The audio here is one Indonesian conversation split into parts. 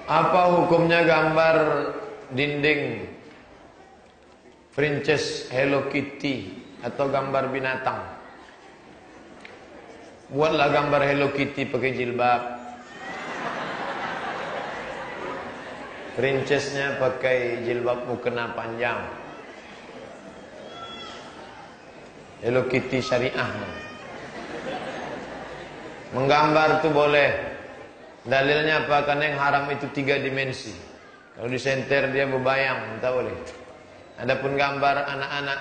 Apa hukumnya gambar dinding princess Hello Kitty atau gambar binatang? Buatlah gambar Hello Kitty pakai jilbab, princessnya pakai jilbab mukena panjang. Hello Kitty syariah. Menggambar itu boleh. Dalilnya apa? Karena yang haram itu 3 dimensi. Kalau disenter dia berbayang, tak boleh. Adapun gambar anak-anak,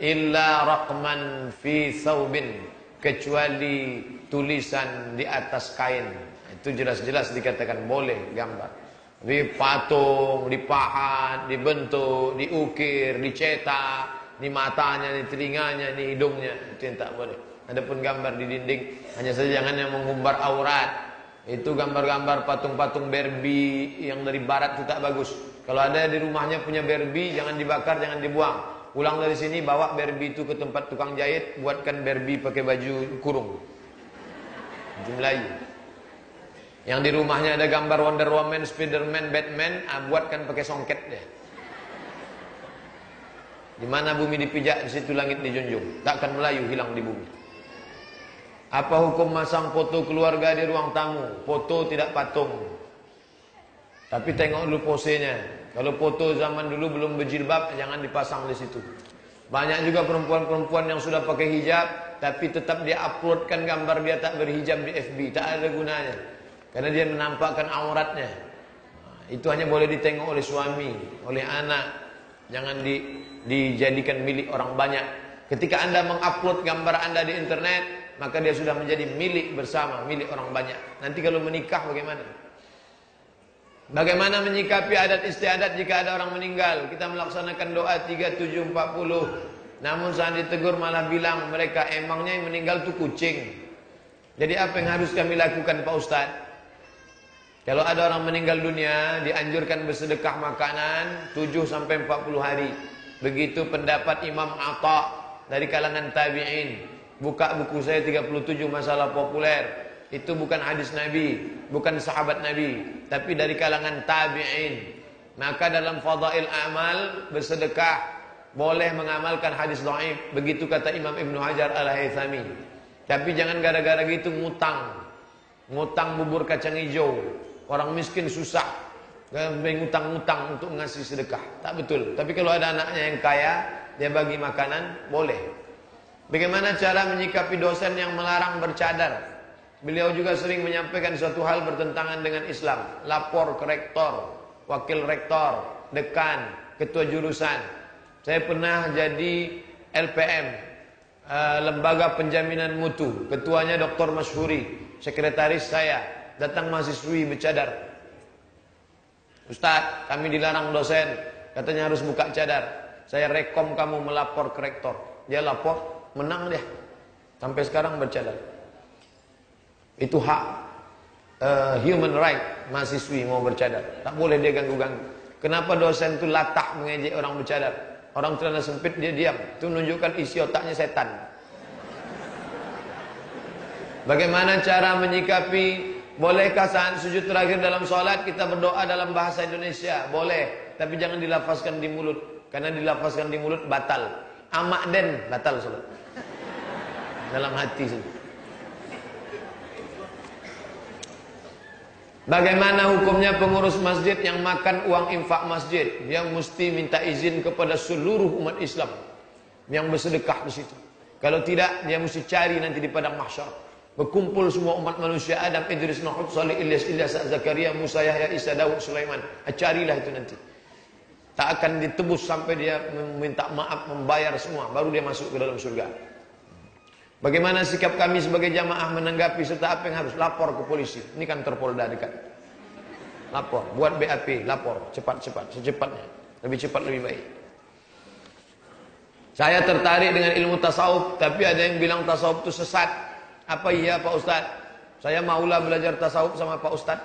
illa raqman fi thawbin, kecuali tulisan di atas kain, itu jelas-jelas dikatakan boleh gambar. Di patung, dipahat, dibentuk, diukir, dicetak, di matanya, di telinganya, di hidungnya, itu yang tak boleh. Adapun gambar di dinding, hanya saja jangan yang mengumbar aurat. Itu gambar-gambar patung-patung Barbie yang dari barat itu tak bagus. Kalau ada di rumahnya punya Barbie, jangan dibakar, jangan dibuang. Pulang dari sini bawa Barbie itu ke tempat tukang jahit, buatkan Barbie pakai baju kurung. Itu Melayu. Yang di rumahnya ada gambar Wonder Woman, Spiderman, Batman, buatkan pakai songket deh. Di mana bumi dipijak, di situ langit dijunjung. Takkan Melayu hilang di bumi. Apa hukum masang foto keluarga di ruang tamu? Foto tidak patung. Tapi tengok dulu posenya. Kalau foto zaman dulu belum berjilbab, jangan dipasang di situ. Banyak juga perempuan-perempuan yang sudah pakai hijab, tapi tetap dia uploadkan gambar dia tak berhijab di FB. Tak ada gunanya. Karena dia menampakkan auratnya. Itu hanya boleh ditengok oleh suami, oleh anak. Jangan dijadikan milik orang banyak. Ketika Anda mengupload gambar Anda di internet, maka dia sudah menjadi milik bersama, milik orang banyak. Nanti kalau menikah bagaimana? Bagaimana menyikapi adat istiadat jika ada orang meninggal? Kita melaksanakan doa 3740. Namun saat ditegur malah bilang mereka emangnya yang meninggal itu kucing. Jadi apa yang harus kami lakukan Pak Ustadz? Kalau ada orang meninggal dunia, dianjurkan bersedekah makanan 7-40 hari. Begitu pendapat Imam Atha dari kalangan tabi'in. Buka buku saya 37 masalah populer. Itu bukan hadis Nabi, bukan sahabat Nabi, tapi dari kalangan tabi'in. Maka dalam fadail amal bersedekah boleh mengamalkan hadis dhaif. Begitu kata Imam Ibnu Hajar Al-Haythami. Tapi jangan gara-gara gitu ngutang. Ngutang bubur kacang hijau. Orang miskin susah, ngutang-ngutang untuk ngasih sedekah. Tak betul. Tapi kalau ada anaknya yang kaya, dia bagi makanan, boleh. Bagaimana cara menyikapi dosen yang melarang bercadar? Beliau juga sering menyampaikan suatu hal bertentangan dengan Islam. Lapor ke rektor, wakil rektor, dekan, ketua jurusan. Saya pernah jadi LPM, Lembaga Penjaminan Mutu. Ketuanya Dr. Masyhuri, sekretaris saya. Datang mahasiswi bercadar. Ustaz, kami dilarang dosen, katanya harus buka cadar. Saya rekom kamu melapor ke rektor. Dia lapor. Menang dia. Sampai sekarang bercadar. Itu hak human right mahasiswi mau bercadar. Tak boleh dia ganggu-ganggu. Kenapa dosen itu latah mengejek orang bercadar? Orang celana sempit dia diam. Itu menunjukkan isi otaknya setan. Bagaimana cara menyikapi? Bolehkah saat sujud terakhir dalam sholat kita berdoa dalam bahasa Indonesia? Boleh. Tapi jangan dilafazkan di mulut. Karena dilafazkan di mulut batal. Amak den batal sholat. Dalam hati sendiri. Bagaimana hukumnya pengurus masjid yang makan uang infak masjid, yang mesti minta izin kepada seluruh umat Islam yang bersedekah di situ? Kalau tidak, dia mesti cari nanti di padang mahsyar. Berkumpul semua umat manusia, Adam, Idris, Nuh, Salih, Ilyas, Zakaria, Musa, Yahya, Isa, Daud, Sulaiman. Carilah itu nanti. Tak akan ditebus sampai dia meminta maaf, membayar semua, baru dia masuk ke dalam surga. Bagaimana sikap kami sebagai jamaah menanggapi serta apa yang harus lapor ke polisi? Ini kantor Polda dekat. Lapor, buat BAP, lapor cepat-cepat, secepatnya. Lebih cepat lebih baik. Saya tertarik dengan ilmu tasawuf, tapi ada yang bilang tasawuf itu sesat. Apa iya Pak Ustaz? Saya maulah belajar tasawuf sama Pak Ustaz.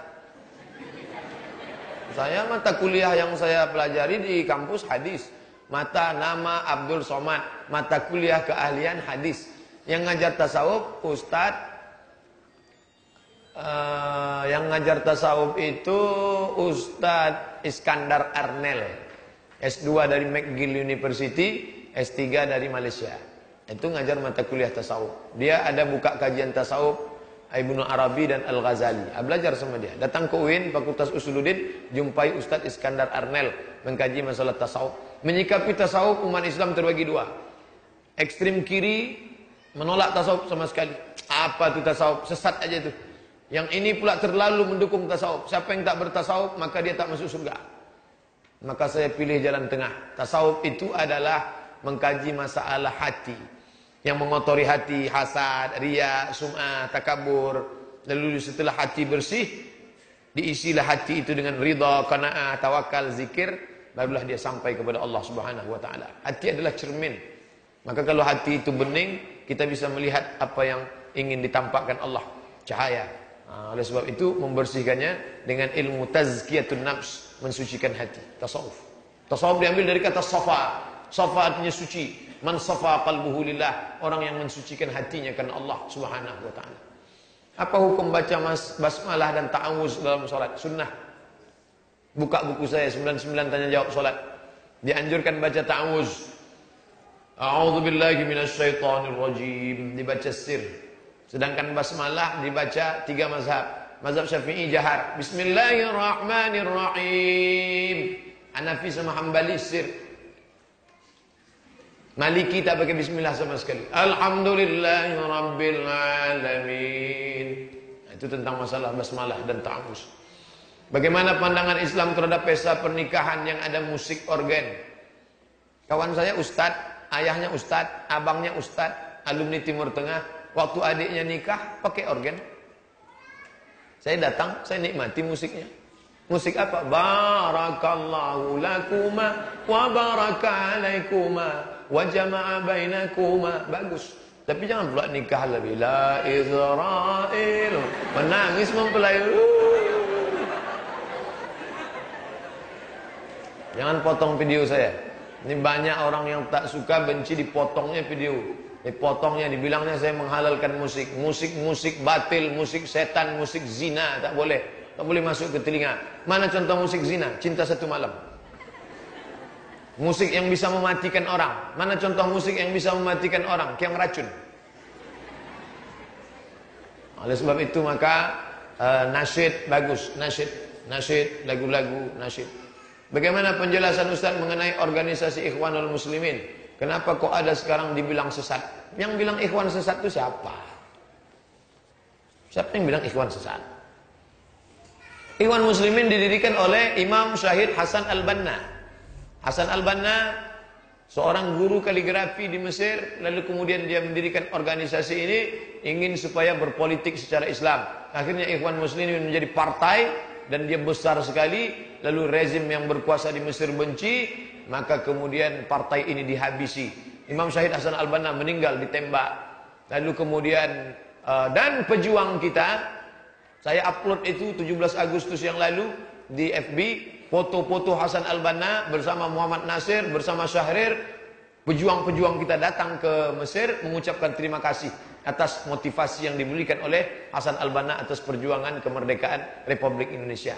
Saya mata kuliah yang saya pelajari di kampus hadis. Mata nama Abdul Somad, mata kuliah keahlian hadis. Yang ngajar tasawuf Ustaz Yang ngajar tasawuf itu Ustadz Iskandar Arnel, S2 dari McGill University, S3 dari Malaysia. Itu ngajar mata kuliah tasawuf. Dia ada buka kajian tasawuf Ibnu Arabi dan Al-Ghazali. Belajar sama dia. Datang ke UIN, Fakultas Usuluddin, jumpai Ustadz Iskandar Arnel mengkaji masalah tasawuf. Menyikapi tasawuf, umat Islam terbagi dua. Ekstrim kiri menolak tasawuf sama sekali. Apa itu tasawuf? Sesat aja itu. Yang ini pula terlalu mendukung tasawuf. Siapa yang tak bertasawuf, maka dia tak masuk surga. Maka saya pilih jalan tengah. Tasawuf itu adalah mengkaji masalah hati, yang mengotori hati, hasad, riya, sum'ah, takabur. Lalu setelah hati bersih, diisilah hati itu dengan ridha, qanaah, tawakal, zikir, barulah dia sampai kepada Allah Subhanahu wa taala. Hati adalah cermin. Maka kalau hati itu bening, kita bisa melihat apa yang ingin ditampakkan Allah, cahaya. Oleh sebab itu membersihkannya dengan ilmu tazkiyatun nafs, mensucikan hati, tasawuf. Tasawuf diambil dari kata safa. Safa artinya suci. Man safa qalbuhu lillah, orang yang mensucikan hatinya karena Allah Subhanahu wa taala. Apa hukum baca basmalah dan ta'awuz dalam salat? Sunnah. Buka buku saya 99 tanya jawab salat. Dianjurkan baca ta'awuz. A'udzubillahi minasyaitonir rajim, dibaca sir. Sedangkan basmalah dibaca 3 mazhab. Mazhab Syafi'i jahar. Bismillahirrahmanirrahim. Hanafi sama Hambali sir. Maliki tak pakai bismillah sama sekali. Alhamdulillahirabbil alamin. Itu tentang masalah basmalah dan ta'awuz. Bagaimana pandangan Islam terhadap pesta pernikahan yang ada musik organ? Kawan saya ustadz, ayahnya ustadz, abangnya ustadz, alumni Timur Tengah. Waktu adiknya nikah pakai organ. Saya datang, saya nikmati musiknya. Musik apa? Barakallahu lakuma wa baraka alaikuma wa jama'a bainakuma. Bagus. Tapi jangan pula nikah lebih. La Israel. Menangis mempelai. Jangan potong video saya. Ini banyak orang yang tak suka, benci dipotongnya video. Dipotongnya, dibilangnya saya menghalalkan musik. Musik batil, musik setan, musik zina. Tak boleh. Tak boleh masuk ke telinga. Mana contoh musik zina? Cinta Satu Malam. Musik yang bisa mematikan orang. Mana contoh musik yang bisa mematikan orang? Yang racun. Oleh sebab itu maka nasyid bagus. Nasyid, lagu-lagu, nasyid. Bagaimana penjelasan Ustaz mengenai organisasi Ikhwanul Muslimin? Kenapa kok ada sekarang dibilang sesat? Yang bilang ikhwan sesat itu siapa? Siapa yang bilang ikhwan sesat? Ikhwan Muslimin didirikan oleh Imam Syahid Hasan Al-Banna. Hasan Al-Banna seorang guru kaligrafi di Mesir, lalu kemudian dia mendirikan organisasi ini ingin supaya berpolitik secara Islam. Akhirnya Ikhwan Muslimin menjadi partai dan dia besar sekali. Lalu rezim yang berkuasa di Mesir benci, maka kemudian partai ini dihabisi. Imam Syahid Hasan Al-Banna meninggal ditembak. Lalu kemudian dan pejuang kita, saya upload itu 17 Agustus yang lalu di FB, foto-foto Hasan Al-Banna bersama Muhammad Nasir, bersama Syahrir. Pejuang-pejuang kita datang ke Mesir mengucapkan terima kasih atas motivasi yang diberikan oleh Hasan Al-Banna atas perjuangan kemerdekaan Republik Indonesia.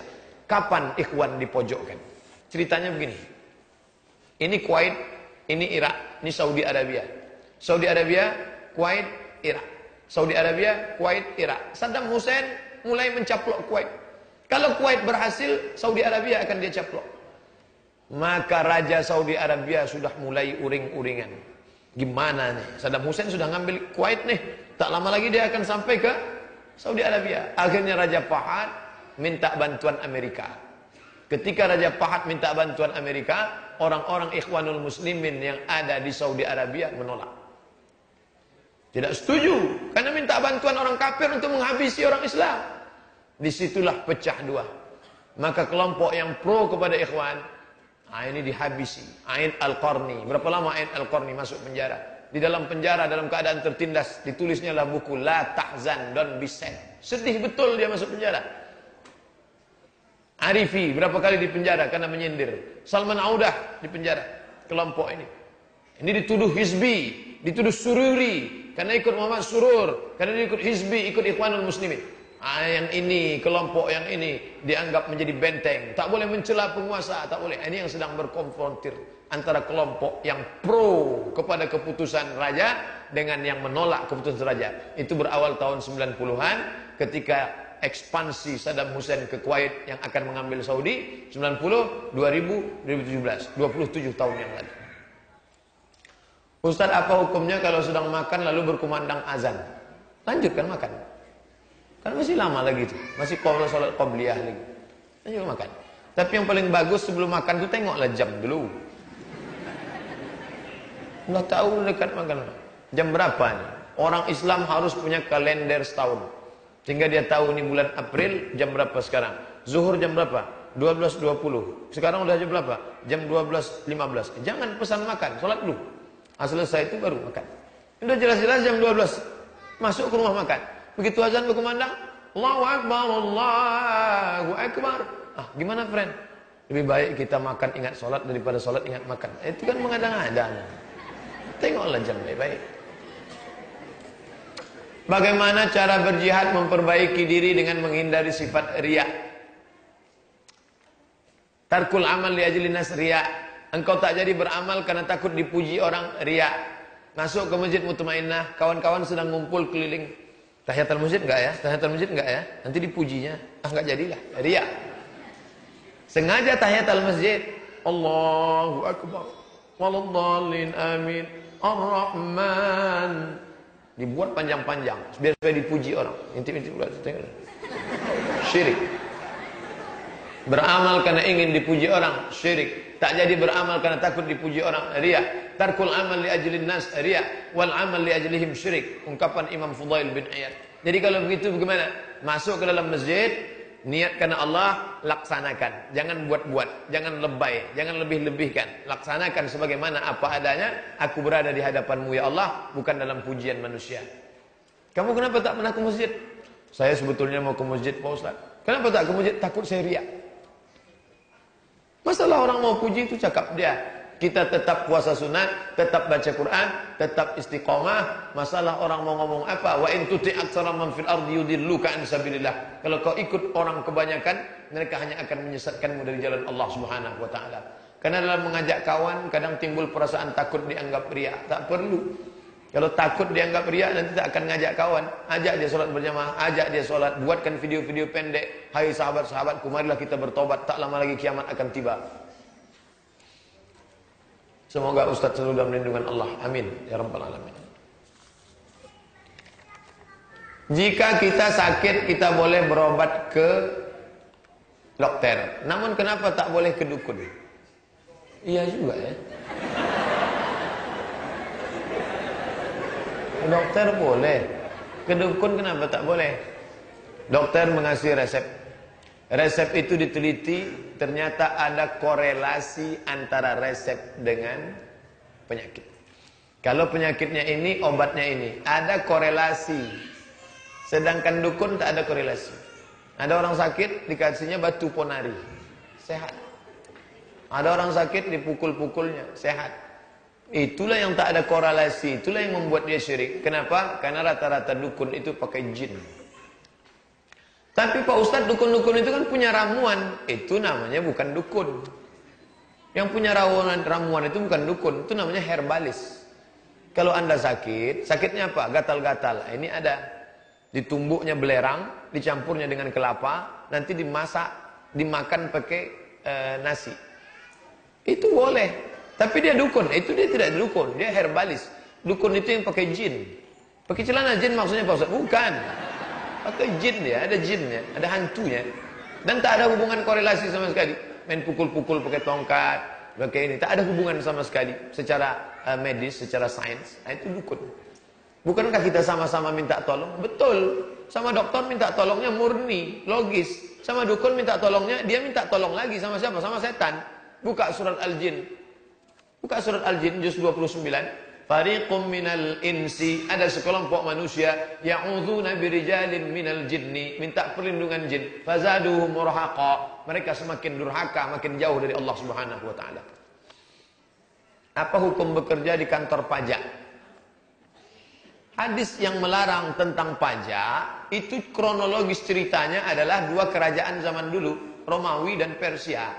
Kapan ikhwan dipojokkan? Ceritanya begini. Ini Kuwait, ini Irak, ini Saudi Arabia. Saudi Arabia, Kuwait, Irak. Saudi Arabia, Kuwait, Irak. Saddam Hussein mulai mencaplok Kuwait. Kalau Kuwait berhasil, Saudi Arabia akan dia caplok. Maka Raja Saudi Arabia sudah mulai uring-uringan. Gimana nih? Saddam Hussein sudah ngambil Kuwait nih. Tak lama lagi dia akan sampai ke Saudi Arabia. Akhirnya Raja Fahad minta bantuan Amerika. Ketika Raja Fahad minta bantuan Amerika, orang-orang Ikhwanul Muslimin yang ada di Saudi Arabia menolak. Tidak setuju, karena minta bantuan orang kafir untuk menghabisi orang Islam. Disitulah pecah dua. Maka kelompok yang pro kepada Ikhwan, ini dihabisi. Ain Al-Qarni. Berapa lama Ain Al-Qarni masuk penjara? Di dalam penjara dalam keadaan tertindas, ditulisnya lah buku La Tahzan, Don't Be Sad. Sedih betul dia masuk penjara. Arifi berapa kali di penjara karena menyindir. Salman Audah di penjara. Kelompok ini. Ini dituduh hizbi, dituduh sururi karena ikut Muhammad Surur, karena dia ikut hizbi, ikut Ikhwanul Muslimin. Yang ini, kelompok yang ini dianggap menjadi benteng. Tak boleh mencela penguasa, tak boleh. Ini yang sedang berkonfrontir antara kelompok yang pro kepada keputusan raja dengan yang menolak keputusan raja. Itu berawal tahun 90-an ketika ekspansi Saddam Hussein ke Kuwait yang akan mengambil Saudi 90, 2000, 2017, 27 tahun yang lalu. Ustaz, apa hukumnya kalau sedang makan lalu berkumandang azan? Lanjutkan makan. Kan masih lama lagi itu, masih sholat qobliyah lagi. Lanjut makan. Tapi yang paling bagus sebelum makan itu tengoklah jam dulu. Udah tahu dekat makan. Jam berapa nih? Orang Islam harus punya kalender setahun. Sehingga dia tahu ini bulan April jam berapa sekarang. Zuhur jam berapa? 12.20. Sekarang udah jam berapa? Jam 12.15. Jangan pesan makan, sholat dulu. Selesai itu baru makan. Udah jelas-jelas jam 12. Masuk ke rumah makan. Begitu azan berkumandang, Allahu Akbar, Allahu Akbar. Gimana friend? Lebih baik kita makan ingat sholat daripada sholat ingat makan. Itu kan mengadang-adang. Tengoklah jam baik-baik. Bagaimana cara berjihad memperbaiki diri dengan menghindari sifat riya? Tarkul amal li ajli nas riya. Engkau tak jadi beramal karena takut dipuji orang, riya. Masuk ke masjid mutmainnah, kawan-kawan sedang ngumpul keliling. Tahiyatul masjid enggak ya? Tahiyatul masjid enggak ya? Nanti dipujinya. Enggak jadilah. Riya. Sengaja tahiyatul masjid. Allahu Akbar. Waladdallin amin. Ar-Rahman. Dibuat panjang-panjang. Biar supaya dipuji orang. Intip-intip. Syirik. Beramal karena ingin dipuji orang. Syirik. Tak jadi beramal karena takut dipuji orang. Riya. Tarkul amal li ajlin nas, riya. Wal amal li ajlihim syirik. Ungkapan Imam Fudail bin Iyad. Jadi kalau begitu bagaimana? Masuk ke dalam masjid, niat karena Allah, laksanakan. Jangan buat-buat, jangan lebay, jangan lebih-lebihkan. Laksanakan sebagaimana apa adanya. Aku berada di hadapanmu ya Allah, bukan dalam pujian manusia. Kamu kenapa tak pernah ke masjid? Saya sebetulnya mau ke masjid Pak Ustaz. Kenapa tak ke masjid? Takut saya riya. Masalah orang mau puji itu cakap dia. Kita tetap puasa sunat, tetap baca Quran, tetap istiqomah. Masalah orang mau ngomong apa? Wa in tuti aktsara man fil ardi yudilluka an sabilillah. Kalau kau ikut orang kebanyakan, mereka hanya akan menyesatkanmu dari jalan Allah Subhanahu wa taala. Karena dalam mengajak kawan kadang timbul perasaan takut dianggap riya. Tak perlu. Kalau takut dianggap riya nanti tak akan ngajak kawan. Ajak dia solat berjamaah, ajak dia solat, buatkan video-video pendek. Hai sahabat-sahabatku, marilah kita bertobat, tak lama lagi kiamat akan tiba. Semoga Ustaz selalu dalam lindungan Allah. Amin. Ya Rabbal Alamin. Jika kita sakit, kita boleh berobat ke dokter. Namun kenapa tak boleh ke dukun? Iya juga ya. Ke dokter boleh. Ke dukun kenapa tak boleh? Dokter mengasih resep. Resep itu diteliti, ternyata ada korelasi antara resep dengan penyakit. Kalau penyakitnya ini, obatnya ini, ada korelasi. Sedangkan dukun tak ada korelasi. Ada orang sakit, dikasihnya batu ponari, sehat. Ada orang sakit, dipukul-pukulnya, sehat. Itulah yang tak ada korelasi, itulah yang membuat dia syirik. Kenapa? Karena rata-rata dukun itu pakai jin. Tapi Pak Ustadz, dukun-dukun itu kan punya ramuan. Itu namanya bukan dukun. Yang punya ramuan itu bukan dukun. Itu namanya herbalis. Kalau Anda sakit, sakitnya apa? Gatal-gatal. Ini ada. Ditumbuknya belerang, dicampurnya dengan kelapa, nanti dimasak, dimakan pakai nasi. Itu boleh. Tapi dia dukun. Itu dia tidak dukun. Dia herbalis. Dukun itu yang pakai jin. Pakai celana jin maksudnya Pak Ustadz? Bukan. Pakai jin dia, ada jinnya, ada hantunya. Dan tak ada hubungan korelasi sama sekali. Main pukul-pukul pakai tongkat, pakai ini. Tak ada hubungan sama sekali secara medis, secara sains. Nah, itu dukun. Bukankah kita sama-sama minta tolong? Betul. Sama dokter minta tolongnya murni, logis. Sama dukun minta tolongnya, dia minta tolong lagi sama siapa? Sama setan. Buka surat Al-Jin. Buka surat Al-Jin, juz 29. Fariqum minal insi, ada sekelompok manusia ya'udzuna birijalin minal jinni, minta perlindungan jin. Fazaduhum murhaqa, mereka semakin durhaka, makin jauh dari Allah Subhanahu wa taala. Apa hukum bekerja di kantor pajak? Hadis yang melarang tentang pajak, itu kronologis ceritanya adalah dua kerajaan zaman dulu, Romawi dan Persia.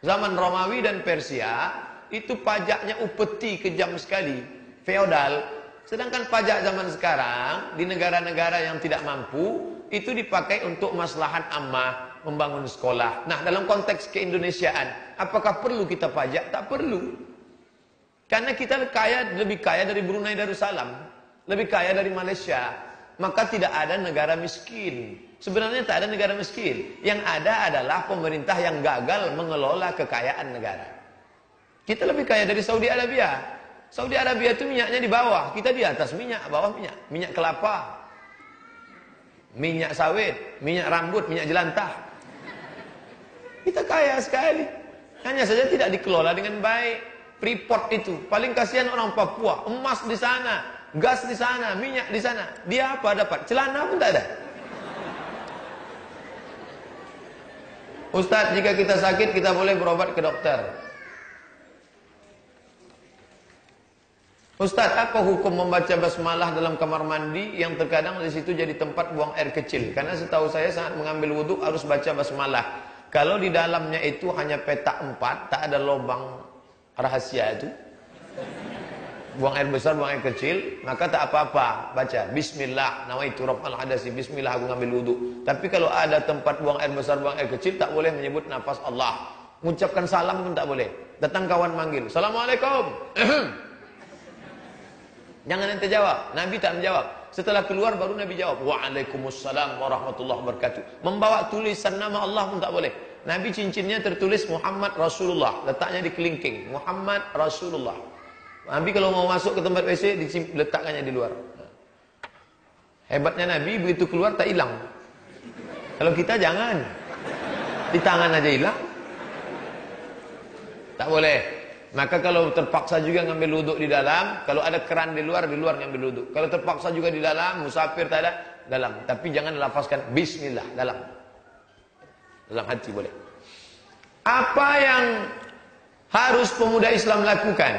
Zaman Romawi dan Persia, itu pajaknya upeti kejam sekali, feodal. Sedangkan pajak zaman sekarang, di negara-negara yang tidak mampu, itu dipakai untuk maslahat ammah, membangun sekolah. Nah, dalam konteks keindonesiaan, apakah perlu kita pajak? Tak perlu. Karena kita lebih kaya dari Brunei Darussalam. Lebih kaya dari Malaysia, maka tidak ada negara miskin. Sebenarnya tak ada negara miskin. Yang ada adalah pemerintah yang gagal mengelola kekayaan negara. Kita lebih kaya dari Saudi Arabia. Saudi Arabia itu minyaknya di bawah, kita di atas minyak, bawah minyak. Minyak kelapa, minyak sawit, minyak rambut, minyak jelantah. Kita kaya sekali. Hanya saja tidak dikelola dengan baik. Freeport itu, paling kasihan orang Papua, emas di sana, gas di sana, minyak di sana. Dia apa dapat? Celana pun tak ada. Ustaz, jika kita sakit, kita boleh berobat ke dokter. Ustaz, apa hukum membaca basmalah dalam kamar mandi yang terkadang di situ jadi tempat buang air kecil? Karena setahu saya saat mengambil wudhu harus baca basmalah. Kalau di dalamnya itu hanya petak 4, tak ada lubang rahasia itu, buang air besar, buang air kecil, maka tak apa-apa, baca bismillah, nawaitu raf'al hadasi, bismillah aku ngambil wudu. Tapi kalau ada tempat buang air besar, buang air kecil, tak boleh menyebut nafas Allah. Mengucapkan salam pun tak boleh. Datang kawan manggil, assalamualaikum. Jangan ente jawab. Nabi tak menjawab. Setelah keluar baru Nabi jawab, waalaikumsalam warahmatullahi wabarakatuh. Membawa tulisan nama Allah pun tak boleh. Nabi cincinnya tertulis Muhammad Rasulullah, letaknya di kelingking, Muhammad Rasulullah. Nabi kalau mau masuk ke tempat WC, letakkannya di luar. Hebatnya Nabi, begitu keluar tak hilang. Kalau kita jangan. Di tangan aja hilang. Tak boleh. Maka kalau terpaksa juga ngambil wuduk di dalam, kalau ada keran di luar ngambil wuduk. Kalau terpaksa juga di dalam, musafir tak ada, dalam. Tapi jangan lafazkan bismillah, dalam. Dalam hati boleh. Apa yang harus pemuda Islam lakukan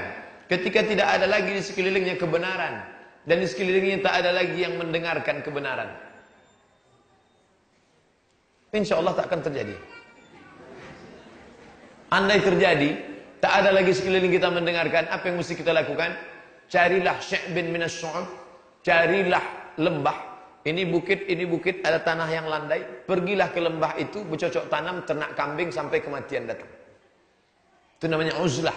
ketika tidak ada lagi di sekelilingnya kebenaran dan di sekelilingnya tak ada lagi yang mendengarkan kebenaran? Insya Allah tak akan terjadi. Andai terjadi, tak ada lagi sekeliling kita mendengarkan, apa yang mesti kita lakukan? Carilah sya'bin minas syu'ub, carilah lembah. Ini bukit, ada tanah yang landai. Pergilah ke lembah itu, bercocok tanam, ternak kambing sampai kematian datang. Itu namanya uzlah.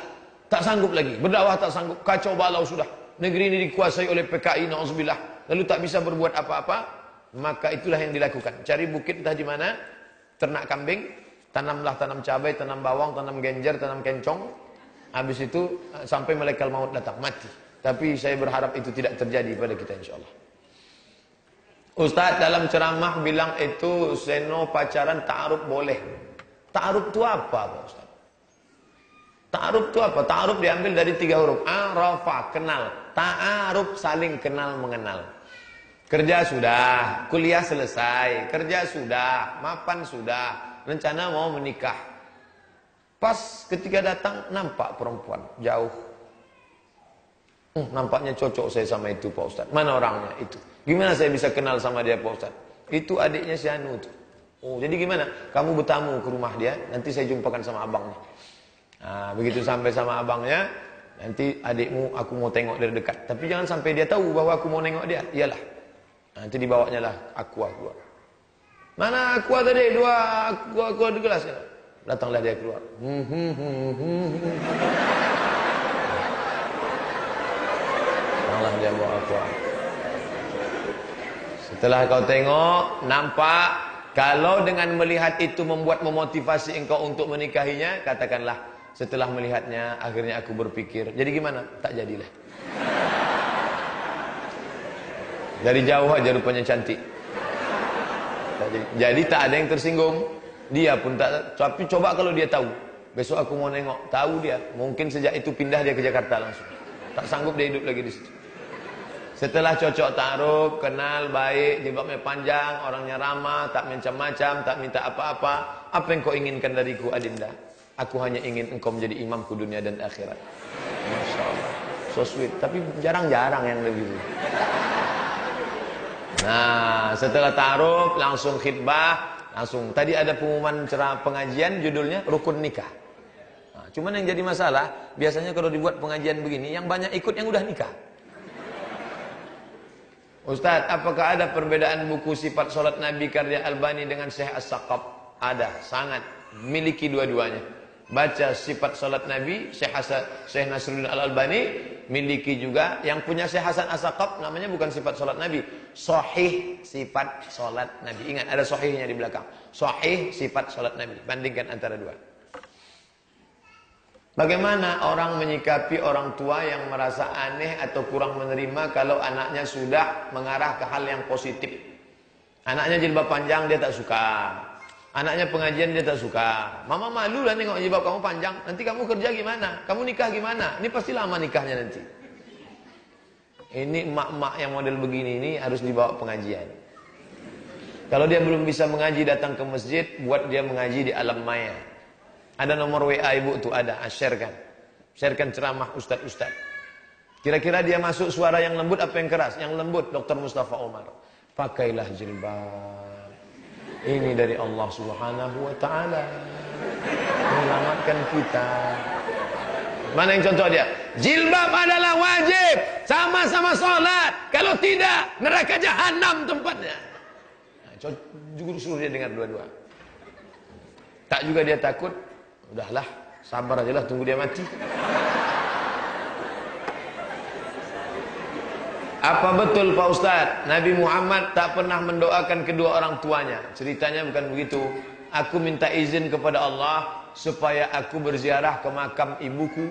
Tak sanggup lagi, berdakwah tak sanggup, kacau balau sudah. Negeri ini dikuasai oleh PKI, na'udzubillah. Lalu tak bisa berbuat apa-apa, maka itulah yang dilakukan. Cari bukit entah di mana, ternak kambing, tanamlah, tanam cabai, tanam bawang, tanam genjer, tanam kencong. Habis itu sampai malaikat maut datang, mati. Tapi saya berharap itu tidak terjadi pada kita insyaAllah. Ustaz dalam ceramah bilang itu seno pacaran ta'aruf boleh. Ta'aruf itu apa Pak Ustaz? Ta'aruf itu apa? Ta'aruf diambil dari 3 huruf. Arafa, kenal. Ta'aruf, saling kenal mengenal. Kerja sudah, kuliah selesai, kerja sudah, mapan sudah, rencana mau menikah. Pas ketika datang nampak perempuan jauh. Nampaknya cocok saya sama itu Pak Ustaz. Mana orangnya itu? Gimana saya bisa kenal sama dia Pak Ustaz? Itu adiknya si Anu itu. Oh, jadi gimana? Kamu bertamu ke rumah dia, nanti saya jumpakan sama abangnya. Nah, begitu sampai sama abangnya, nanti adikmu aku mau tengok dari dekat. Tapi jangan sampai dia tahu bahwa aku mau nengok dia. Iyalah. Nanti dibawanya lah aqua keluar. Mana aqua tadi? Aqua di gelas kan? Datanglah dia keluar. Datanglah dia bawa aqua. Setelah kau tengok, nampak, kalau dengan melihat itu membuat memotivasi engkau untuk menikahinya, katakanlah, setelah melihatnya, akhirnya aku berpikir, jadi gimana? Tak jadilah. Dari jauh aja rupanya cantik. Jadi tak ada yang tersinggung. Dia pun tak, tapi coba kalau dia tahu, besok aku mau nengok, tahu dia, mungkin sejak itu pindah dia ke Jakarta langsung. Tak sanggup dia hidup lagi di situ. Setelah cocok ta'aruf, kenal baik, jilbabnya panjang, orangnya ramah, tak macam-macam, tak minta apa-apa. Apa yang kau inginkan dariku Adinda? Aku hanya ingin engkau menjadi imamku dunia dan akhirat. Masya Allah. So sweet. Tapi jarang-jarang yang lebih. Nah, setelah ta'aruf langsung khitbah, langsung. Tadi ada pengumuman ceramah pengajian judulnya rukun nikah. Nah, cuman yang jadi masalah, biasanya kalau dibuat pengajian begini, yang banyak ikut yang udah nikah. Ustaz, apakah ada perbedaan buku sifat solat Nabi karya Albani dengan Syekh As-Saqaf? Ada, sangat. Miliki dua-duanya. Baca sifat solat Nabi, Syekh Nasruddin Al-Albani, miliki juga. Yang punya Syekh Hasan As-Saqaf namanya bukan sifat solat Nabi, Sahih sifat solat Nabi. Ingat, ada sahihnya di belakang. Sahih sifat solat Nabi. Bandingkan antara dua. Bagaimana orang menyikapi orang tua yang merasa aneh atau kurang menerima kalau anaknya sudah mengarah ke hal yang positif? Anaknya jilbab panjang dia tak suka. Anaknya pengajian dia tak suka. Mama malu lah nengok jilbab kamu panjang. Nanti kamu kerja gimana? Kamu nikah gimana? Ini pasti lama nikahnya nanti. Ini emak-emak yang model begini ini harus dibawa pengajian. Kalau dia belum bisa mengaji, datang ke masjid, buat dia mengaji di alam maya. Ada nomor WA ibu tuh, ada, sharekan. Sharekan ceramah ustaz-ustaz. Kira-kira dia masuk suara yang lembut apa yang keras? Yang lembut, Dr. Mustafa Umar. Pakailah jilbab. Ini dari Allah Subhanahu wa taala. Menyelamatkan kita. Mana yang contoh dia? Jilbab adalah wajib, sama-sama sholat. Kalau tidak, neraka jahanam tempatnya. Nah, juga suruh dia dengar dua-dua. Tak juga dia takut. Udahlah, sabar aja lah, tunggu dia mati. Apa betul Pak Ustadz, Nabi Muhammad tak pernah mendoakan kedua orang tuanya? Ceritanya bukan begitu. Aku minta izin kepada Allah supaya aku berziarah ke makam ibuku.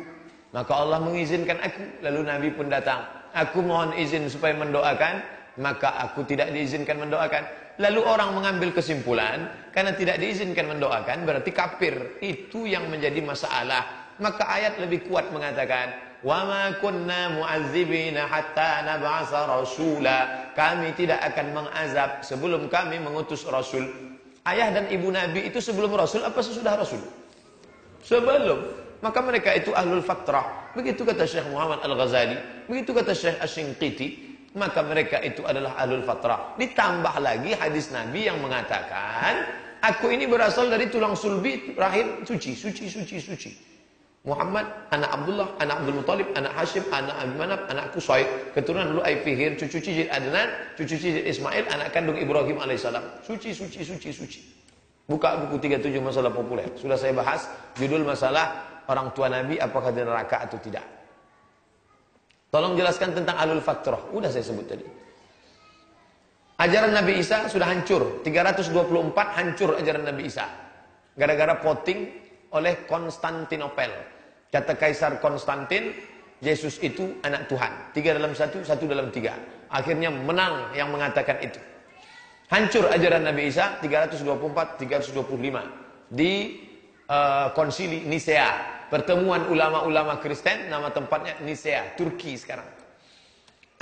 Maka Allah mengizinkan aku. Lalu Nabi pun datang. Aku mohon izin supaya mendoakan. Maka aku tidak diizinkan mendoakan. Lalu orang mengambil kesimpulan, karena tidak diizinkan mendoakan berarti kafir. Itu yang menjadi masalah. Maka ayat lebih kuat mengatakan, wa ma kunna mu'azzibina hatta nab'atsa rasula. Kami tidak akan mengazab sebelum kami mengutus rasul. Ayah dan ibu Nabi itu sebelum rasul apa sesudah rasul? Sebelum. Maka mereka itu ahlul fatrah. Begitu kata Syekh Muhammad Al-Ghazali, begitu kata Syekh Asy-Shinqiti. Maka mereka itu adalah ahlul fatrah. Ditambah lagi hadis Nabi yang mengatakan, aku ini berasal dari tulang sulbi rahim suci, suci, suci, suci. Muhammad, anak Abdullah, anak Abdul Muttalib, anak Hashim, anak Abi Manaf, anak Qusay, keturunan Lu'ay Fihir, cucu cicit Adnan, cucu cicit Ismail, anak kandung Ibrahim alaihissalam. Suci, suci, suci, suci. Buka buku 37 masalah populer. Sudah saya bahas judul masalah orang tua Nabi apakah di neraka atau tidak. Tolong jelaskan tentang ahlul fatrah. Udah saya sebut tadi. Ajaran Nabi Isa sudah hancur. 324 hancur ajaran Nabi Isa. Gara-gara voting oleh Konstantinopel. Kata Kaisar Konstantin, Yesus itu anak Tuhan. 3 dalam 1, 1 dalam 3. Akhirnya menang yang mengatakan itu. Hancur ajaran Nabi Isa 324, 325. Di konsili Nisea. Pertemuan ulama-ulama Kristen, nama tempatnya Nisea, Turki sekarang.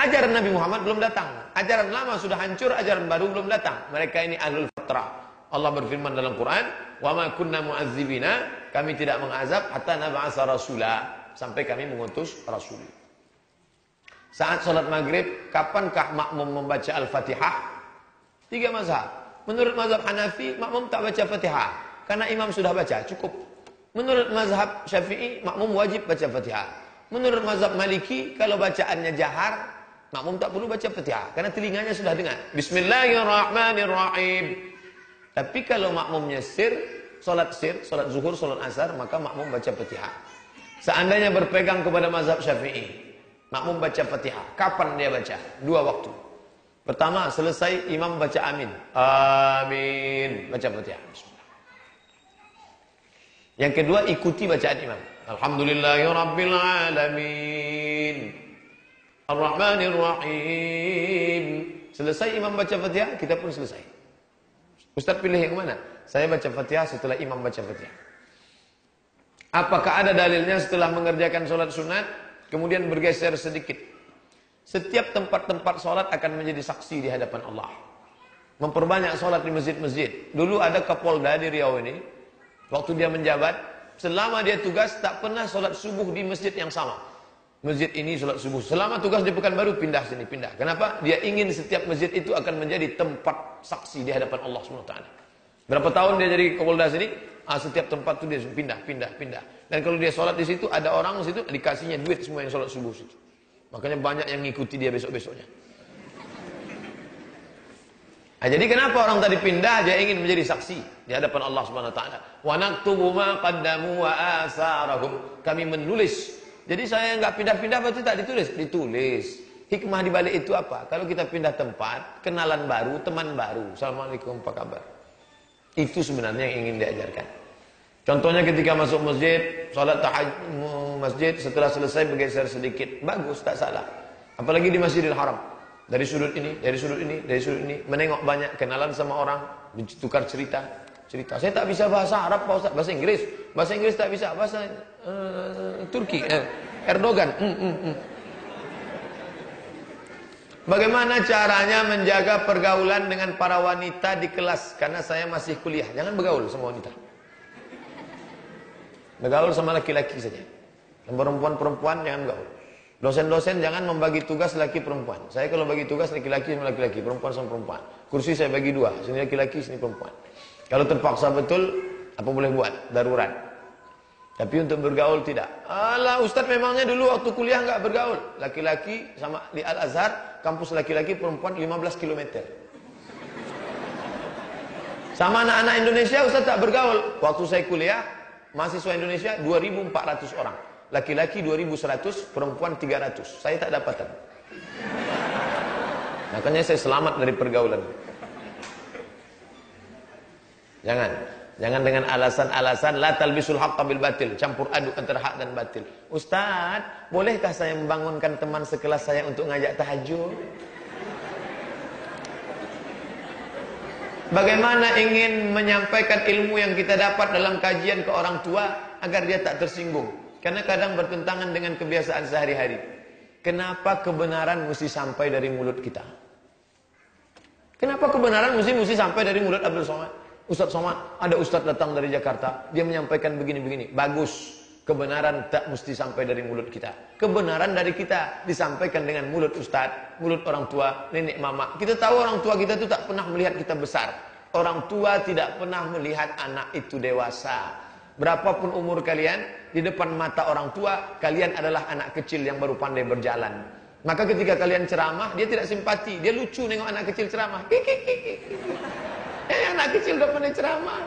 Ajaran Nabi Muhammad belum datang. Ajaran lama sudah hancur, ajaran baru belum datang. Mereka ini ahlul fatrah. Allah berfirman dalam Quran, "Wa ma kunna mu'azzibina," kami tidak mengazab hatta nab'atsa rasula, sampai kami mengutus rasul. Saat salat maghrib, kapankah makmum membaca Al-Fatihah? 3 mazhab. Menurut mazhab Hanafi, makmum tak baca Fatihah karena imam sudah baca, cukup. Menurut mazhab Syafi'i, makmum wajib baca Fatihah. Menurut mazhab Maliki, kalau bacaannya jahar, makmum tak perlu baca Fatihah karena telinganya sudah dengar. Bismillahirrahmanirrahim. Tapi kalau makmumnya sir, salat zuhur, salat asar, maka makmum baca Fatihah. Seandainya berpegang kepada mazhab Syafi'i, makmum baca Fatihah. Kapan dia baca? 2 waktu. Pertama, selesai imam baca amin. Amin. Baca Fatihah. Yang kedua, ikuti bacaan imam. Alhamdulillahirabbil alamin. Ar-Rahmanir-Rahim. Selesai imam baca Fatihah, kita pun selesai. Ustaz pilih yang mana? Saya baca Fatihah setelah imam baca Fatihah. Apakah ada dalilnya setelah mengerjakan sholat sunat, kemudian bergeser sedikit? Setiap tempat-tempat sholat akan menjadi saksi di hadapan Allah. Memperbanyak sholat di masjid-masjid. Dulu ada Kapolda di Riau ini, waktu dia menjabat, selama dia tugas tak pernah sholat subuh di masjid yang sama. masjid ini sholat subuh. Selama tugas di Pekanbaru pindah sini, pindah. Kenapa? Dia ingin setiap masjid itu akan menjadi tempat saksi di hadapan Allah SWT. Berapa tahun dia jadi Kapolda sini? Setiap tempat itu dia pindah. Dan kalau dia sholat di situ, ada orang di situ dikasihnya duit semua yang sholat subuh situ. Makanya banyak yang ngikuti dia besok-besoknya. Nah, jadi kenapa orang tadi pindah? Dia ingin menjadi saksi di hadapan Allah SWT. Wa naktubu ma qaddamu wa asarahum. Kami menulis. Jadi saya nggak pindah-pindah berarti tak ditulis? Ditulis. Hikmah di balik itu apa? Kalau kita pindah tempat, kenalan baru, teman baru. Assalamualaikum, apa kabar? Itu sebenarnya yang ingin diajarkan. Contohnya ketika masuk masjid, sholat tahajud masjid, setelah selesai bergeser sedikit. Bagus, tak salah. Apalagi di Masjidil Haram. Dari sudut ini, dari sudut ini, dari sudut ini. Menengok banyak, kenalan sama orang, tukar cerita. Saya tak bisa bahasa Arab, Pak Ustaz. Bahasa Inggris. Bahasa Inggris tak bisa. Bahasa Turki. Erdogan. Bagaimana caranya menjaga pergaulan dengan para wanita di kelas? Karena saya masih kuliah. Jangan bergaul sama wanita. Bergaul sama laki-laki saja. Dan perempuan-perempuan jangan bergaul. Dosen-dosen jangan membagi tugas laki perempuan. Saya kalau bagi tugas laki-laki sama laki-laki, perempuan sama perempuan. Kursi saya bagi dua. Sini laki-laki, sini perempuan. Kalau terpaksa betul, apa boleh buat? Darurat. Tapi untuk bergaul tidak. Alah, Ustadz memangnya dulu waktu kuliah nggak bergaul. Laki-laki sama di Al-Azhar, kampus laki-laki perempuan 15 km. Sama anak-anak Indonesia Ustadz tak bergaul. Waktu saya kuliah, mahasiswa Indonesia 2.400 orang. Laki-laki 2.100, perempuan 300. Saya tak dapatan. Makanya saya selamat dari pergaulan. Jangan dengan alasan-alasan la talbisul haqqa bil batil, campur aduk antara hak dan batil. Ustaz, bolehkah saya membangunkan teman sekelas saya untuk ngajak tahajud? Bagaimana ingin menyampaikan ilmu yang kita dapat dalam kajian ke orang tua agar dia tak tersinggung? Karena kadang bertentangan dengan kebiasaan sehari-hari. Kenapa kebenaran mesti sampai dari mulut kita? Kenapa kebenaran mesti sampai dari mulut Abdul Somad? Ustaz Somad, ada Ustaz datang dari Jakarta, dia menyampaikan begini-begini. Bagus, kebenaran tak mesti sampai dari mulut kita. Kebenaran dari kita disampaikan dengan mulut Ustaz, mulut orang tua, nenek mama. Kita tahu orang tua kita itu tak pernah melihat kita besar. Orang tua tidak pernah melihat anak itu dewasa. Berapapun umur kalian, di depan mata orang tua, kalian adalah anak kecil yang baru pandai berjalan. Maka ketika kalian ceramah, dia tidak simpati. Dia lucu nengok anak kecil ceramah. Anak kecil udah pandai ceramah.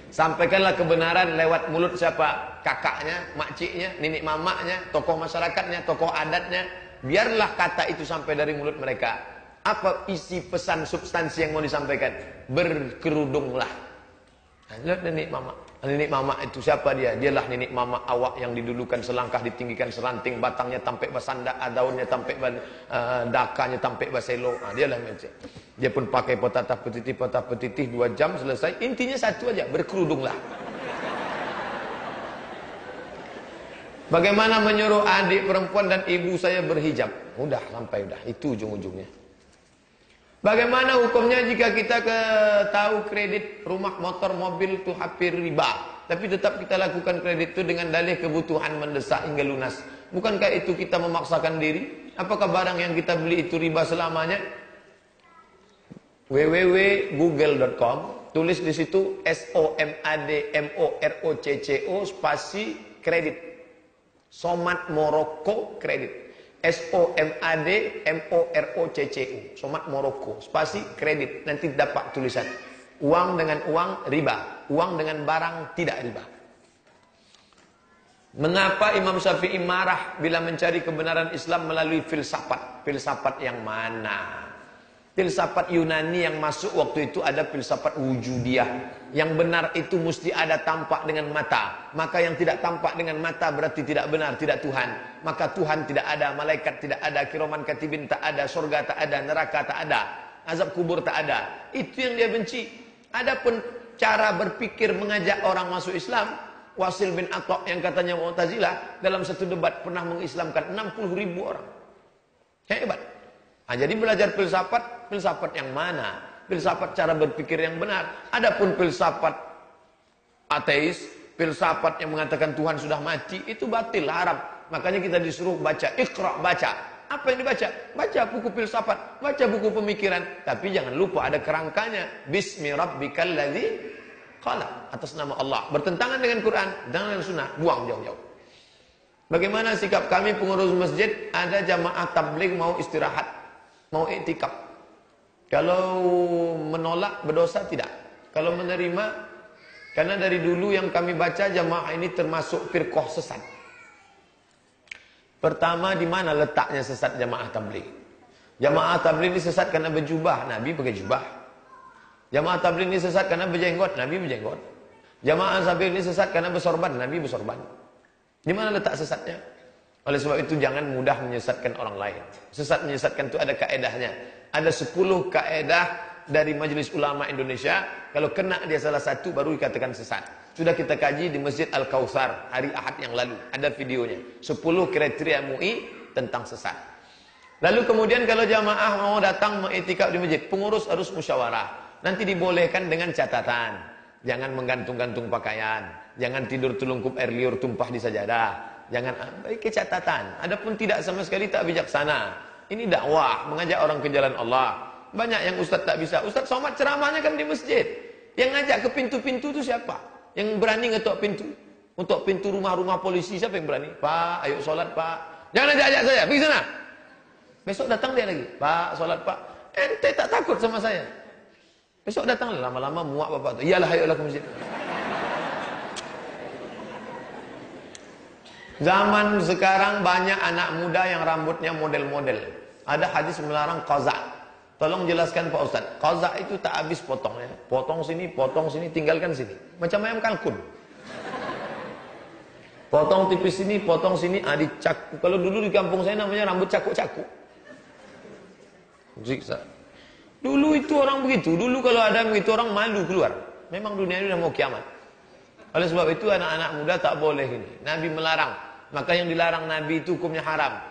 Sampaikanlah kebenaran lewat mulut siapa? Kakaknya, makciknya, nenek mamaknya, tokoh masyarakatnya, tokoh adatnya. Biarlah kata itu sampai dari mulut mereka. Apa isi pesan substansi yang mau disampaikan? Berkerudunglah. Lihat nenek mama. Nenek mama itu siapa dia? Dialah nenek mama awak yang didulukan selangkah, ditinggikan seranting, batangnya tampek basanda, daunnya tampek dakanya tampek baselo. Dialah macam. Dia pun pakai patah petitih 2 jam selesai. Intinya satu aja, berkerudunglah. Bagaimana menyuruh adik perempuan dan ibu saya berhijab? Udah sampai udah, itu ujung-ujungnya. Bagaimana hukumnya jika kita tahu kredit rumah, motor, mobil itu hampir riba, tapi tetap kita lakukan kredit itu dengan dalih kebutuhan mendesak hingga lunas? Bukankah itu kita memaksakan diri? Apakah barang yang kita beli itu riba selamanya? www.google.com, tulis di situ SOMADMOROCCO spasi kredit. Somad Morocco kredit. SOMADMOROCCO, Somad Morocco spasi kredit. Nanti dapat tulisan uang dengan uang riba, uang dengan barang tidak riba. Mengapa Imam Syafi'i marah bila mencari kebenaran Islam melalui filsafat? Filsafat yang mana? Filsafat Yunani yang masuk waktu itu ada filsafat wujudiyah. Yang benar itu mesti ada tampak dengan mata. Maka yang tidak tampak dengan mata berarti tidak benar, tidak Tuhan. Maka Tuhan tidak ada, malaikat tidak ada, kiraman katibin tak ada, surga tak ada, neraka tak ada, azab kubur tak ada. Itu yang dia benci. Adapun cara berpikir mengajak orang masuk Islam, Wasil bin Atta yang katanya Mu'tazilah dalam satu debat pernah mengislamkan 60.000 orang. Hebat. Jadi belajar filsafat yang mana? Filsafat cara berpikir yang benar. Adapun filsafat ateis, filsafat yang mengatakan Tuhan sudah mati, itu batil, haram. Makanya kita disuruh baca, Iqra, baca. Apa yang dibaca? Baca buku filsafat, baca buku pemikiran. Tapi jangan lupa ada kerangkanya. Bismi rabbikal ladzi khalaq. Atas nama Allah. Bertentangan dengan Quran, dengan sunnah. Buang jauh-jauh. Bagaimana sikap kami pengurus masjid? Ada jamaah tabligh mau istirahat, mau iktikaf. Kalau menolak berdosa tidak. Kalau menerima, karena dari dulu yang kami baca jamaah ini termasuk firqah sesat. Pertama, di mana letaknya sesat jamaah tabligh? Jamaah tabligh ini sesat karena berjubah, Nabi pakai jubah. Jamaah tabligh ini sesat karena berjenggot, Nabi berjenggot. Jamaah tabligh ini sesat karena bersorban, Nabi bersorban. Di mana letak sesatnya? Oleh sebab itu jangan mudah menyesatkan orang lain. Sesat menyesatkan itu ada kaedahnya. Ada 10 kaedah dari Majelis Ulama Indonesia. Kalau kena dia salah satu baru dikatakan sesat. Sudah kita kaji di Masjid Al-Kautsar hari Ahad yang lalu. Ada videonya. 10 kriteria MUI tentang sesat. Lalu kemudian kalau jamaah mau datang mengiktikaf di masjid, pengurus harus musyawarah. Nanti dibolehkan dengan catatan. Jangan menggantung-gantung pakaian. Jangan tidur telungkup air liur tumpah di sajadah. Jangan bagi catatan. Adapun tidak sama sekali tak bijaksana. Ini dakwah, mengajak orang ke jalan Allah. Banyak yang ustaz tak bisa. Ustaz Somad ceramahnya kan di masjid. Yang ngajak ke pintu-pintu itu siapa? Yang berani ngetok pintu? Untuk pintu rumah-rumah polisi siapa yang berani? Pak, ayo sholat Pak. Jangan ajak saya, pergi sana. Besok datang dia lagi. Pak, sholat Pak. Ente tak takut sama saya. Besok datang lama-lama muak bapak tu. Iyalah, ayolah ke masjid. Zaman sekarang banyak anak muda yang rambutnya model-model. Ada hadis melarang qaza'. Tolong jelaskan Pak Ustaz. Qaza' itu tak habis potongnya. Potong sini, tinggalkan sini. Macam ayam kalkun. Potong tipis sini, potong sini, dicaku. Kalau dulu di kampung saya namanya rambut cakuk-cakuk. Siksa. Dulu itu orang begitu. Dulu kalau ada begitu orang malu keluar. Memang dunia ini sudah mau kiamat. Oleh sebab itu anak-anak muda tak boleh ini. Nabi melarang. Maka yang dilarang Nabi itu hukumnya haram.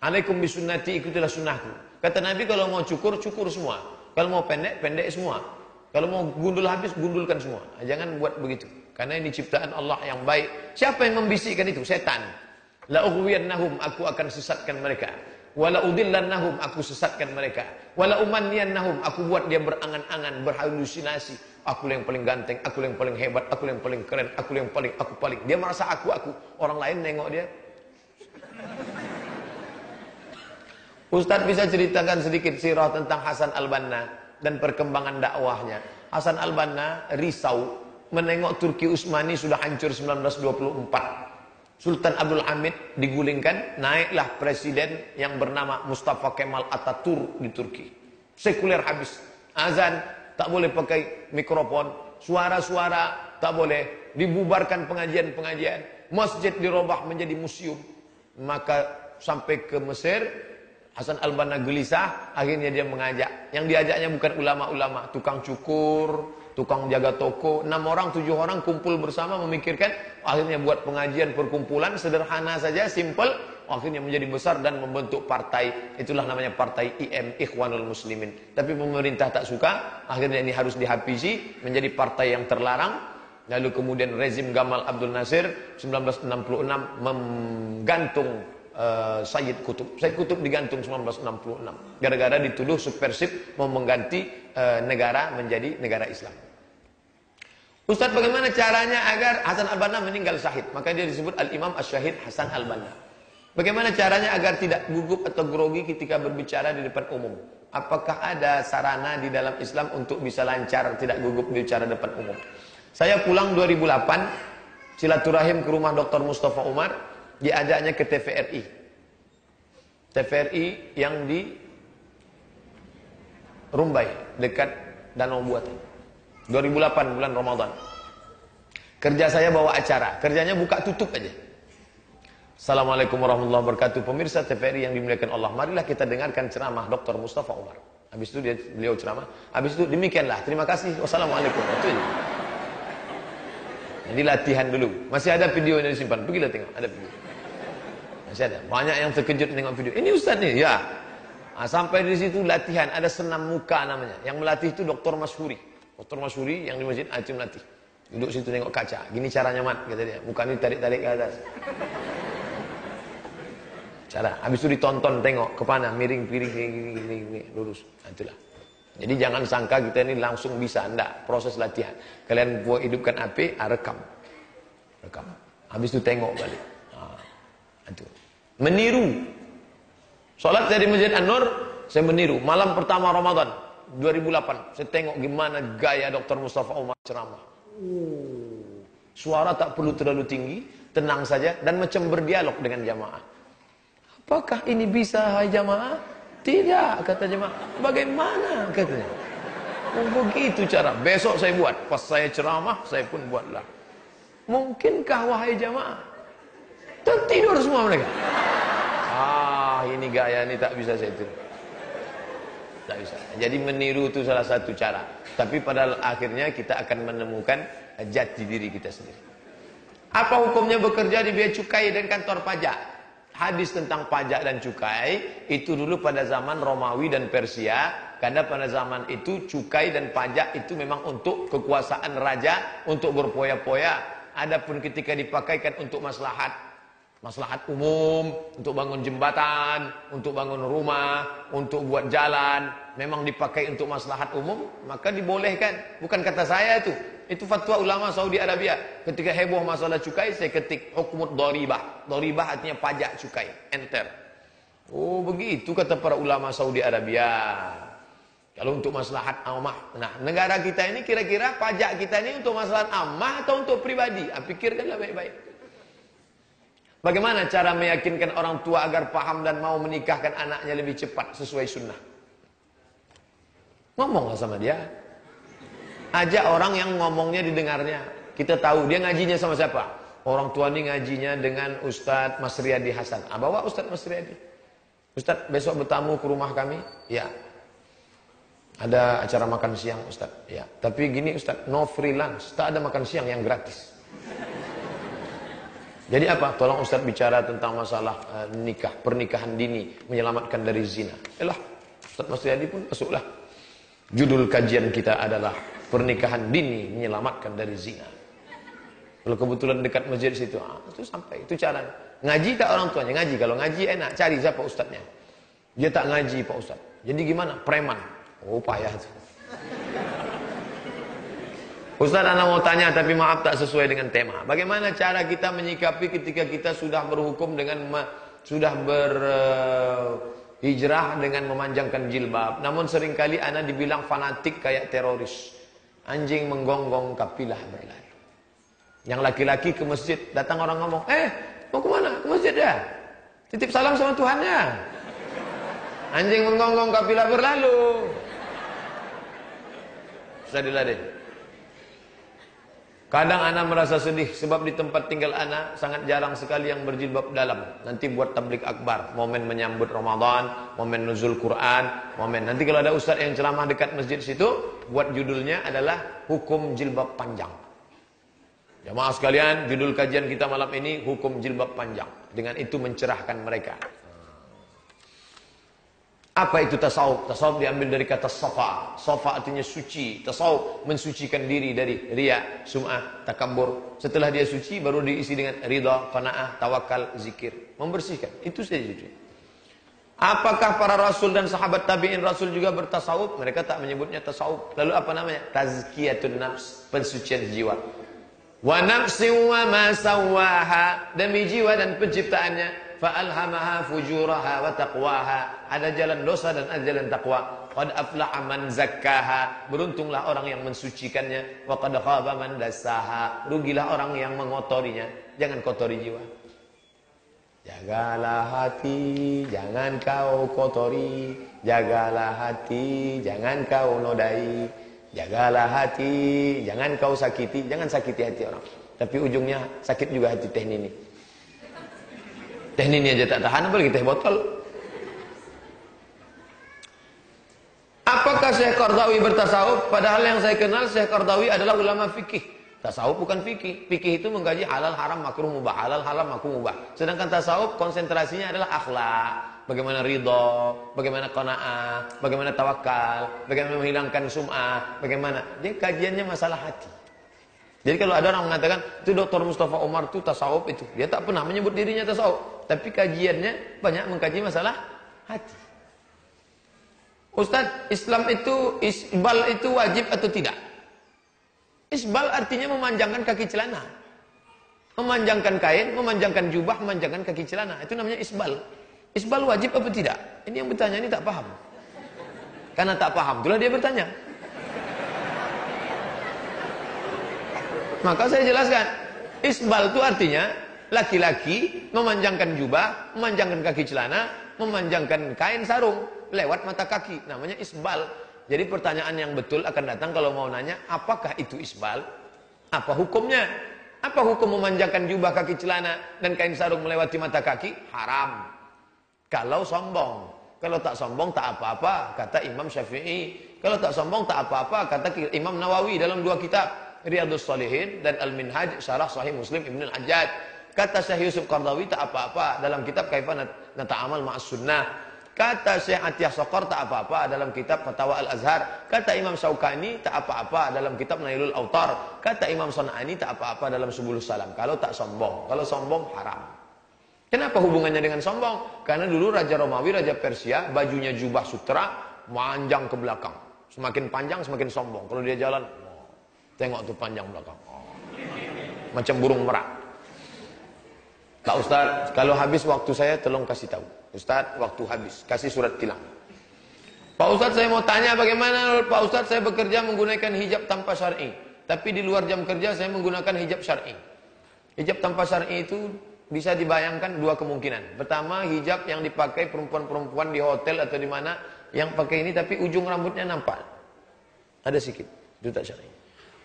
Alaikum bisunnati, ikutilah sunnahku. Kata Nabi kalau mau cukur, cukur semua. Kalau mau pendek, pendek semua. Kalau mau gundul habis, gundulkan semua. Jangan buat begitu. Karena ini ciptaan Allah yang baik. Siapa yang membisikkan itu? Setan. La ughwiyannahum, aku akan sesatkan mereka. Wala udillannahum, aku sesatkan mereka. Wala umanniyannahum, aku buat dia berangan-angan, berhalusinasi. Aku yang paling ganteng, aku yang paling hebat, aku yang paling keren, aku yang paling, aku paling. Dia merasa aku. Orang lain nengok dia. Ustaz bisa ceritakan sedikit sirah tentang Hasan Al-Banna dan perkembangan dakwahnya. Hasan Al-Banna risau menengok Turki Utsmani sudah hancur 1924. Sultan Abdul Hamid digulingkan, naiklah presiden yang bernama Mustafa Kemal Atatürk di Turki. Sekuler habis. Azan tak boleh pakai mikrofon, suara-suara tak boleh, dibubarkan pengajian-pengajian, masjid dirubah menjadi museum. Maka sampai ke Mesir, Hasan Al-Banna gelisah, akhirnya dia mengajak. Yang diajaknya bukan ulama-ulama, tukang cukur, tukang jaga toko, 6 orang, 7 orang kumpul bersama memikirkan, akhirnya buat pengajian perkumpulan sederhana saja, simple, akhirnya menjadi besar dan membentuk partai. Itulah namanya partai IM, Ikhwanul Muslimin. Tapi pemerintah tak suka, akhirnya ini harus dihabisi, menjadi partai yang terlarang. Lalu kemudian rezim Gamal Abdul Nasir 1966 menggantung Sayyid Qutb. Sayyid Qutb digantung 1966 gara-gara dituduh subversif mau mengganti negara menjadi negara Islam. Ustaz, bagaimana caranya agar Hasan Al-Banna meninggal syahid? Maka dia disebut Al-Imam Asy-Syahid Hasan Al-Banna. Bagaimana caranya agar tidak gugup atau grogi ketika berbicara di depan umum? Apakah ada sarana di dalam Islam untuk bisa lancar tidak gugup bicara depan umum? Saya pulang 2008 silaturahim ke rumah Dr. Mustafa Umar, diajaknya ke TVRI. TVRI yang di Rumbai dekat Danau Buatan. 2008 bulan Ramadan. Kerja saya bawa acara, kerjanya buka tutup aja. Assalamualaikum warahmatullahi wabarakatuh. Pemirsa TVRI yang dimuliakan Allah, marilah kita dengarkan ceramah Dr. Mustafa Umar. Habis itu beliau ceramah, habis itu demikianlah, terima kasih, wassalamualaikum. Itu aja. Jadi latihan dulu. Masih ada videonya disimpan, pergilah tengok, ada video. Masih ada. Banyak yang terkejut tengok video. Ini Ustaz nih, ya. Sampai di situ latihan, ada senam muka namanya. Yang melatih itu Dr. Masyhuri. Dr. Masyhuri yang di masjid itu melatih. Duduk situ tengok kaca. Gini caranya mat, kata dia. Muka ini tarik-tarik ke atas. Cara. Habis itu ditonton, tengok ke mana, miring, piring, lurus. Nah, itulah. Jadi jangan sangka kita ini langsung bisa, enggak. Proses latihan. Kalian buat hidupkan api, rekam. Habis itu tengok balik. Itu. Meniru. Sholat dari Masjid An-Nur, saya meniru. Malam pertama Ramadan 2008, saya tengok gimana gaya Dr. Mustafa Umar ceramah. Suara tak perlu terlalu tinggi, tenang saja, dan macam berdialog dengan jamaah. Apakah ini bisa, hai jamaah? Tidak, kata jemaah. Bagaimana, katanya. Begitu cara. Besok saya buat. Pas saya ceramah, saya pun buatlah. Mungkinkah, wahai jamaah? Tertidur semua mereka. Ini gaya ini tak bisa saya tiru. Tak bisa. Jadi meniru itu salah satu cara. Tapi pada akhirnya kita akan menemukan jati diri kita sendiri. Apa hukumnya bekerja di bea cukai dan kantor pajak? Hadis tentang pajak dan cukai itu dulu pada zaman Romawi dan Persia, karena pada zaman itu cukai dan pajak itu memang untuk kekuasaan raja, untuk berpoya-poya. Adapun ketika dipakaikan untuk maslahat umum, untuk bangun jembatan, untuk bangun rumah, untuk buat jalan, memang dipakai untuk maslahat umum, maka dibolehkan. Bukan kata saya itu. Itu fatwa ulama Saudi Arabia. Ketika heboh masalah cukai, saya ketik hukumut doribah. Doribah artinya pajak cukai. Enter. Oh begitu kata para ulama Saudi Arabia. Kalau untuk maslahat ammah. Nah, negara kita ini kira-kira pajak kita ini untuk maslahat ammah atau untuk pribadi? Pikirkanlah baik-baik. Bagaimana cara meyakinkan orang tua agar paham dan mau menikahkan anaknya lebih cepat sesuai sunnah? Ngomonglah sama dia. Ajak orang yang ngomongnya didengarnya. Kita tahu dia ngajinya sama siapa. Orang tua ini ngajinya dengan Ustadz Mas Riyadi Hasan. Bawa Ustadz Mas Riyadi. Ustadz besok bertamu ke rumah kami. Ya. Ada acara makan siang Ustadz. Ya. Tapi gini Ustadz, no freelance. Tak ada makan siang yang gratis. Jadi apa? Tolong Ustadz bicara tentang masalah nikah, pernikahan dini, menyelamatkan dari zina. Ustadz Mas Riyadi pun masuklah. Judul kajian kita adalah pernikahan dini menyelamatkan dari zina. Kalau kebetulan dekat masjid situ, itu sampai. Itu cara. Ngaji tak orang tuanya? Ngaji. Kalau ngaji enak, cari siapa ustadznya. Dia tak ngaji Pak Ustadz. Jadi gimana? Preman. Oh payah tuh. Ustadz, anak mau tanya tapi maaf tak sesuai dengan tema. Bagaimana cara kita menyikapi ketika kita sudah berhukum dengan sudah berhijrah dengan memanjangkan jilbab, namun seringkali anak dibilang fanatik kayak teroris. Anjing menggonggong kapilah berlari. Yang laki-laki ke masjid, datang orang ngomong, mau kemana? Ke masjid ya? Titip salam sama Tuhannya. Anjing menggonggong kapilah berlalu. Sudah diladen. Kadang anak merasa sedih sebab di tempat tinggal anak sangat jarang sekali yang berjilbab dalam. Nanti buat tablik akbar, momen menyambut Ramadan, momen nuzul Quran, momen. Nanti kalau ada ustaz yang ceramah dekat masjid situ, buat judulnya adalah hukum jilbab panjang. Jamaah sekalian, judul kajian kita malam ini hukum jilbab panjang. Dengan itu mencerahkan mereka. Apa itu tasawuf? Tasawuf diambil dari kata safa. Safa artinya suci. Tasawuf mensucikan diri dari riya, sum'ah, takabur. Setelah dia suci baru diisi dengan ridha, qanaah, tawakal, zikir. Membersihkan. Itu saja suci. Apakah para rasul dan sahabat tabi'in rasul juga bertasawuf? Mereka tak menyebutnya tasawuf. Lalu apa namanya? Tazkiyatun nafs, pensucian jiwa. Wa nafsin wa ma sawwaha, demi jiwa dan penciptaannya. Fa'alhamaha fujuraha wa taqwaha. Ada jalan dosa dan ada jalan takwa. Qad aflaha man zakkaha. Beruntunglah orang yang mensucikannya. Wa qad khaba man dassaha. Rugilah orang yang mengotorinya. Jangan kotori jiwa. Jagalah hati, jangan kau kotori. Jagalah hati, jangan kau nodai. Jagalah hati, jangan kau sakiti. Jangan sakiti hati orang. Tapi ujungnya sakit juga hati teh nini. Teh nini aja tak tahan, apalagi teh botol. Apakah Syekh Qardawi bertasawuf? Padahal yang saya kenal Syekh Qardawi adalah ulama fikih. Tasawuf bukan fikih. Fikih itu mengkaji halal, haram, makruh, mubah. Halal, haram, makruh, mubah. Sedangkan tasawuf konsentrasinya adalah akhlak. Bagaimana ridho, bagaimana qanaah, bagaimana tawakal, bagaimana menghilangkan sum'ah, bagaimana. Dia kajiannya masalah hati. Jadi kalau ada orang mengatakan itu Dr. Mustafa Umar itu tasawuf itu, dia tak pernah menyebut dirinya tasawuf, tapi kajiannya banyak mengkaji masalah hati. Ustaz, Islam itu isbal itu wajib atau tidak? Isbal artinya memanjangkan kaki celana. Memanjangkan kain, memanjangkan jubah, memanjangkan kaki celana. Itu namanya isbal. Isbal wajib apa tidak? Ini yang bertanya ini tak paham. Karena tak paham, itulah dia bertanya. Maka saya jelaskan. Isbal itu artinya laki-laki memanjangkan jubah, memanjangkan kaki celana, memanjangkan kain sarung lewat mata kaki. Namanya isbal. Jadi pertanyaan yang betul akan datang kalau mau nanya, apakah itu isbal? Apa hukumnya? Apa hukum memanjangkan jubah, kaki celana dan kain sarung melewati mata kaki? Haram. Kalau sombong. Kalau tak sombong tak apa-apa, kata Imam Syafi'i. Kalau tak sombong tak apa-apa, kata Imam Nawawi dalam dua kitab, Riyadhus Shalihin dan Al-Minhaj Syarah Sahih Muslim Ibn Al-Hajjaj. Kata Syekh Yusuf Qardawi tak apa-apa dalam kitab Kaifa Nata'amal Ma'as Sunnah. Kata Syekh Atiyah Sokor tak apa-apa dalam kitab Fatwa Al-Azhar. Kata Imam Syaukani tak apa-apa dalam kitab Nailul Autar. Kata Imam San'ani tak apa-apa dalam Subulus Salam. Kalau tak sombong. Kalau sombong haram. Kenapa hubungannya dengan sombong? Karena dulu Raja Romawi, Raja Persia, bajunya jubah sutra, panjang ke belakang. Semakin panjang semakin sombong. Kalau dia jalan, tengok tuh panjang belakang. Macam burung merak. Pak Ustaz, kalau habis waktu saya tolong kasih tahu. Ustaz, waktu habis, kasih surat tilang. Pak Ustaz, saya mau tanya bagaimana Pak Ustaz, saya bekerja menggunakan hijab tanpa syar'i, tapi di luar jam kerja saya menggunakan hijab syar'i. Hijab tanpa syar'i itu bisa dibayangkan dua kemungkinan. Pertama, hijab yang dipakai perempuan-perempuan di hotel atau di mana yang pakai ini tapi ujung rambutnya nampak. Ada sedikit, itu tak syar'i.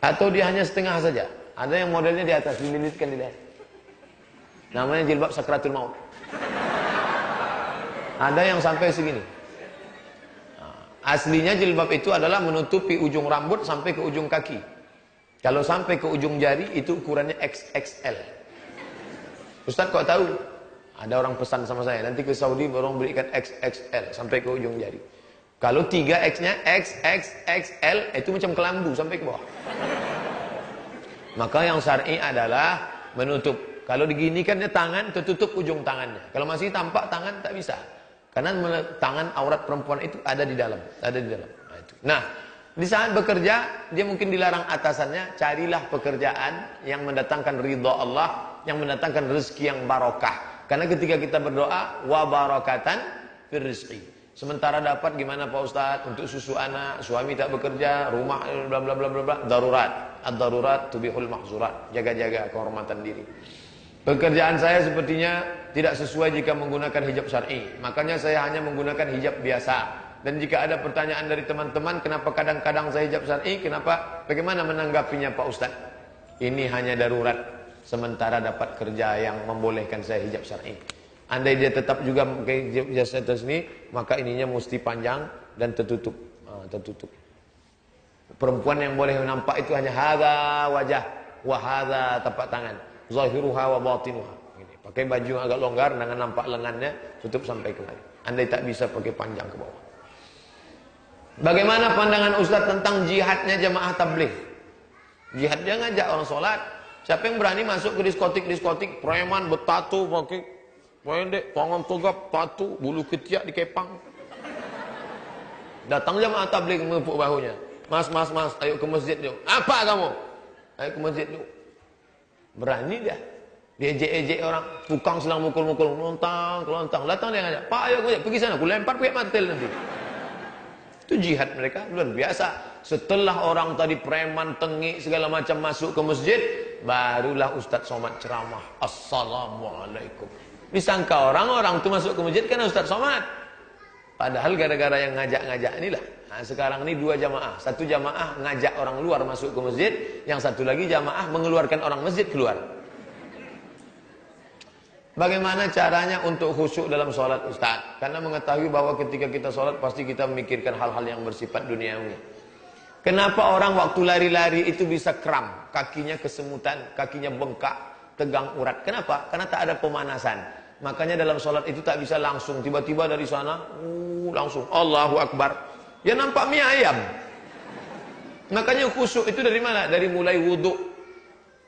Atau dia hanya setengah saja. Ada yang modelnya di atas, dililitkan di leher. Namanya jilbab sakratul maut. Ada yang sampai segini. Aslinya jilbab itu adalah menutupi ujung rambut sampai ke ujung kaki. Kalau sampai ke ujung jari itu ukurannya XXL. Ustaz kok tahu? Ada orang pesan sama saya, nanti ke Saudi baru berikan XXL sampai ke ujung jari. Kalau 3X-nya XXXL itu macam kelambu sampai ke bawah. Maka yang syar'i adalah menutup. Kalau diginikannya tangan, tertutup ujung tangannya. Kalau masih tampak tangan tak bisa. Karena tangan aurat perempuan itu ada di dalam. Ada di dalam. Nah, di saat bekerja, dia mungkin dilarang atasannya, carilah pekerjaan yang mendatangkan ridha Allah, yang mendatangkan rezeki yang barokah. Karena ketika kita berdoa, wa barakatan fir rizqi. Sementara dapat gimana Pak Ustaz? Untuk susu anak, suami tak bekerja, rumah bla bla bla bla bla, darurat. Ad-darurat tubihul mahzurat. Jaga-jaga kehormatan diri. Pekerjaan saya sepertinya tidak sesuai jika menggunakan hijab syar'i. Makanya saya hanya menggunakan hijab biasa. Dan jika ada pertanyaan dari teman-teman, kenapa kadang-kadang saya hijab syar'i? Kenapa? Bagaimana menanggapinya Pak Ustaz? Ini hanya darurat. Sementara dapat kerja yang membolehkan saya hijab syar'i. Andai dia tetap juga memakai hijab biasa tersebut, maka ininya mesti panjang dan tertutup. Tertutup. Perempuan yang boleh nampak itu hanya hadza wajah wa hadza tapak tangan. Zahiruha wa batinuha. Pakai baju yang agak longgar, dengan nampak lengannya, tutup sampai kemari. Andai tak bisa pakai panjang ke bawah. Bagaimana pandangan Ustaz tentang jihadnya jamaah tabligh? Jihadnya ngajak orang sholat. Siapa yang berani masuk ke diskotik-diskotik, preman bertatu, pakai pendek, tangan tegap, tatu, bulu ketiak dikepang. Datang jamaah tabligh menepuk bahunya. Mas, ayo ke masjid yuk. Apa kamu? Ayo ke masjid yuk. Berani dia. Dia ejek-ejek orang, tukang sedang mukul-mukul, kelontang. Datang dia ngajak, Pak ayo pergi sana, aku lempar pakai mantel nanti. Itu jihad mereka luar biasa. Setelah orang tadi preman, tengik, segala macam masuk ke masjid, barulah Ustaz Somad ceramah. Assalamualaikum. Disangka orang-orang itu masuk ke masjid karena Ustaz Somad. Padahal gara-gara yang ngajak-ngajak inilah. Nah, sekarang ini dua jamaah. Satu jamaah ngajak orang luar masuk ke masjid. Yang satu lagi jamaah mengeluarkan orang masjid keluar. Bagaimana caranya untuk khusyuk dalam sholat Ustaz? Karena mengetahui bahwa ketika kita sholat pasti kita memikirkan hal-hal yang bersifat duniawi. Kenapa orang waktu lari-lari itu bisa kram? Kakinya kesemutan, kakinya bengkak, tegang urat. Kenapa? Karena tak ada pemanasan. Makanya dalam sholat itu tak bisa langsung. Tiba-tiba dari sana, langsung Allahu Akbar. Ya nampak mie ayam. Makanya khusyuk itu dari mana? Dari mulai wudhu.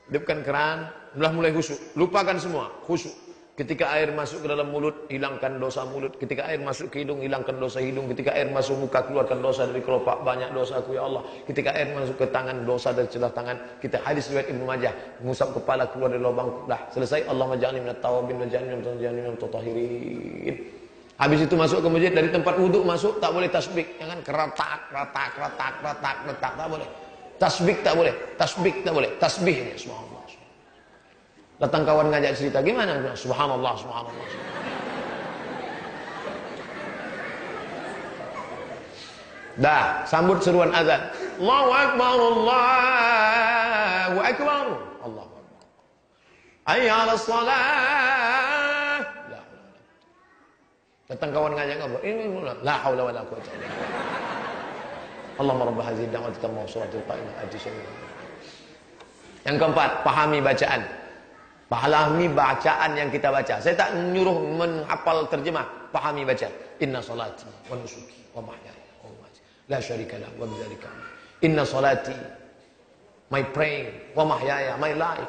hidupkan keran, sudah mulai khusyuk. Lupakan semua, khusyuk. Ketika air masuk ke dalam mulut, hilangkan dosa mulut. Ketika air masuk ke hidung, hilangkan dosa hidung. Ketika air masuk muka, keluarkan dosa dari kelopak. Banyak dosaku ya Allah. Ketika air masuk ke tangan, dosa dari celah tangan. Kita hadis riwayat Ibnu Majah, mengusap kepala keluar dari lubang. Dah selesai. Allah maj'alni minat tawabin, maj'alni minat tatahirin. Habis itu masuk ke masjid, dari tempat wudhu masuk tak boleh tasbih. Jangan keratak, tak boleh. Tasbih tak boleh, tak boleh. Tasbihnya subhanallah. Datang kawan ngajak cerita, gimana? Subhanallah. Dah, sambut seruan azan. Allahu Akbar, Allahu Akbar. Allahu Akbar. Hayya 'alas shalah. Datang kawan ngajak ngobrol. Ini la haula wala quwwata illa billah. Allahumma rabb hadhihi ad-da'wati tamma wa salatul qa'imah ati syai'in. Yang keempat, pahami bacaan. Pahami bacaan yang kita baca. Saya tak menyuruh menghafal terjemah. Pahami baca. Inna salati wa nusuki wa mahyaya wa mamati la syarika lah wa bidzalika. Inna salati, my praying, wa mahyaya, my life,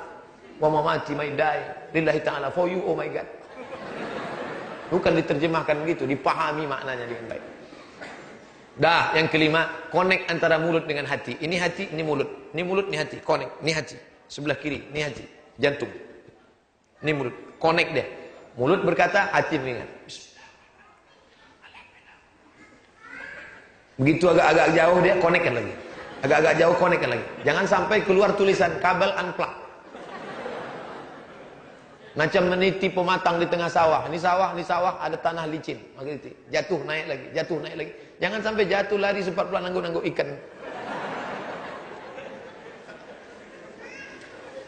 wa mamati, my die, lillahi ta'ala, for you, oh my God. Bukan diterjemahkan begitu, dipahami maknanya dengan baik. Dah, yang kelima, connect antara mulut dengan hati. Ini hati, ini mulut. Ini mulut, ini hati. Connect, ini hati. Sebelah kiri, ini hati. Jantung. Ini mulut, connect deh. Mulut berkata, hati mengingat. Begitu agak-agak jauh dia connectkan lagi. Agak-agak jauh connectkan lagi. Jangan sampai keluar tulisan kabel unplug. Macam meniti pematang di tengah sawah. Ini sawah ada tanah licin. Jatuh naik lagi. Jangan sampai jatuh lari sempat pulang nanggung ikan.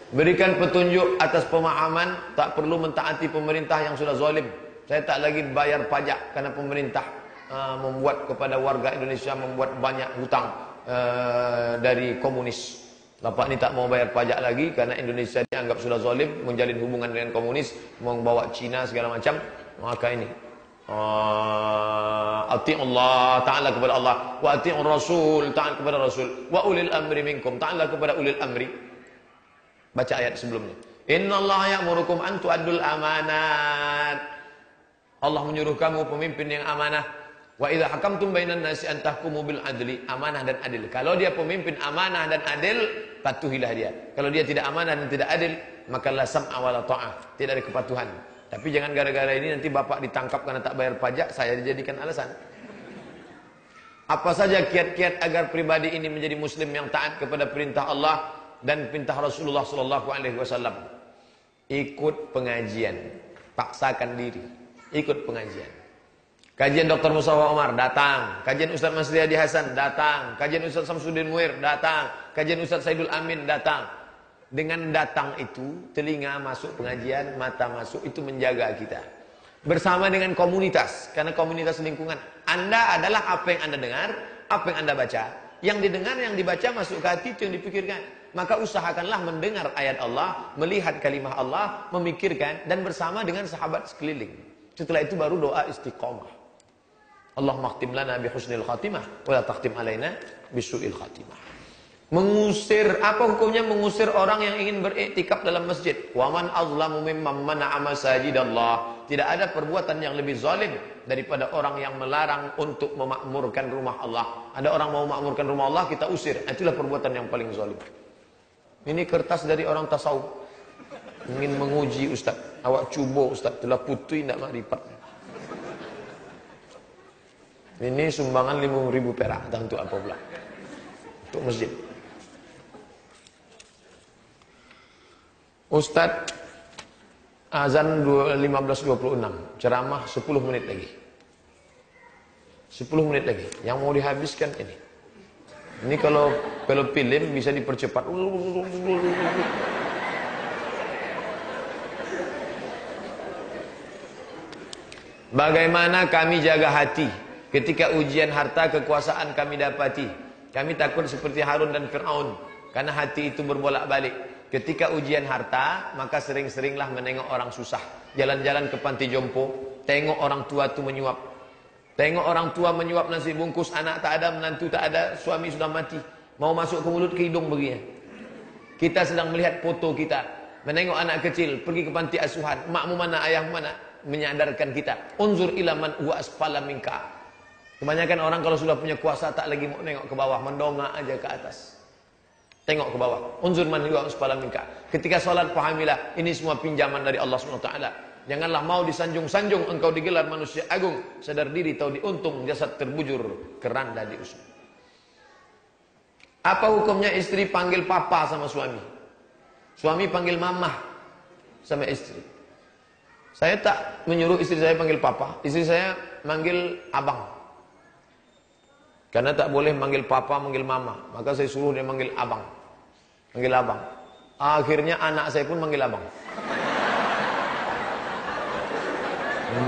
Berikan petunjuk atas pemahaman, tak perlu mentaati pemerintah yang sudah zalim. Saya tak lagi bayar pajak karena pemerintah membuat kepada warga Indonesia membuat banyak hutang dari komunis. Bapak ini tak mau bayar pajak lagi karena Indonesia dianggap sudah zalim, menjalin hubungan dengan komunis, membawa Cina segala macam. Maka ini ati'ullah, ta'ala kepada Allah, wa ati'ur rasul, ta'ala kepada rasul, wa ulil amri minkum, ta'ala kepada ulil amri. Baca ayat sebelumnya. Innallaha ya'murukum an tu'addul amanat. Allah menyuruh kamu pemimpin yang amanah. Wa idza hakamtum bainan nasi an tahkumu bil adli, amanah dan adil. Kalau dia pemimpin amanah dan adil, patuhilah dia. Kalau dia tidak amanah dan tidak adil, maka la sam'a wa la ta'ah, tidak ada kepatuhan. Tapi jangan gara-gara ini nanti bapak ditangkap karena tak bayar pajak, saya dijadikan alasan. Apa saja kiat-kiat agar pribadi ini menjadi muslim yang taat kepada perintah Allah dan perintah Rasulullah sallallahu alaihi wasallam. Ikut pengajian, paksakan diri, ikut pengajian. Kajian Dr. Musawa Omar, datang. Kajian Ustaz Masri Hadi Hasan, datang. Kajian Ustaz Samsudin Muir, datang. Kajian Ustaz Saidul Amin, datang. Dengan datang itu, telinga masuk pengajian, mata masuk, itu menjaga kita. Bersama dengan komunitas, karena komunitas lingkungan. Anda adalah apa yang Anda dengar, apa yang Anda baca. Yang didengar, yang dibaca masuk ke hati, itu yang dipikirkan. Maka usahakanlah mendengar ayat Allah, melihat kalimah Allah, memikirkan, dan bersama dengan sahabat sekeliling. Setelah itu baru doa istiqomah. Allahumma khtim lana bihusnil khatimah wa la takhtim alaina bisu'il khatimah. Mengusir, apa hukumnya mengusir orang yang ingin beriktikaf dalam masjid? Wa man azlamu mimman mana'a masajidallah. Tidak ada perbuatan yang lebih zalim daripada orang yang melarang untuk memakmurkan rumah Allah. Ada orang mau memakmurkan rumah Allah, kita usir. Itulah perbuatan yang paling zalim. Ini kertas dari orang tasawuf. Ingin menguji Ustaz. Awak cuba Ustaz, telah putih tidak makrifat. Ini sumbangan 5.000 perak. Entah untuk apa pula. Untuk masjid. Ustaz, azan 15.26. Ceramah 10 menit lagi. 10 menit lagi. Yang mau dihabiskan ini. Ini kalau film bisa dipercepat. Bagaimana kami jaga hati ketika ujian harta kekuasaan kami dapati? Kami takut seperti Harun dan Fir'aun, karena hati itu berbolak-balik. Ketika ujian harta, maka sering-seringlah menengok orang susah. Jalan-jalan ke panti jompo, tengok orang tua itu menyuap. Tengok orang tua menyuap nasi bungkus, anak tak ada, menantu tak ada, suami sudah mati. Mau masuk ke mulut, ke hidung begini. Kita sedang melihat foto kita, menengok anak kecil pergi ke panti asuhan, makmu mana, ayahmu mana, menyadarkan kita. Unzur ila man huwa asfala minka. Kebanyakan orang kalau sudah punya kuasa tak lagi mau nengok ke bawah, mendongak aja ke atas. Tengok ke bawah. Unzur man huwa asfala minka. Ketika salat pahamilah ini semua pinjaman dari Allah Subhanahu wa taala. Janganlah mau disanjung-sanjung engkau digelar manusia agung, sadar diri tahu diuntung, jasad terbujur, keranda diusung. Apa hukumnya istri panggil papa sama suami? Suami panggil mamah sama istri. Saya tak menyuruh istri saya panggil papa, istri saya manggil abang. Karena tak boleh manggil papa, manggil mama, maka saya suruh dia manggil abang. Manggil abang. Akhirnya anak saya pun manggil abang.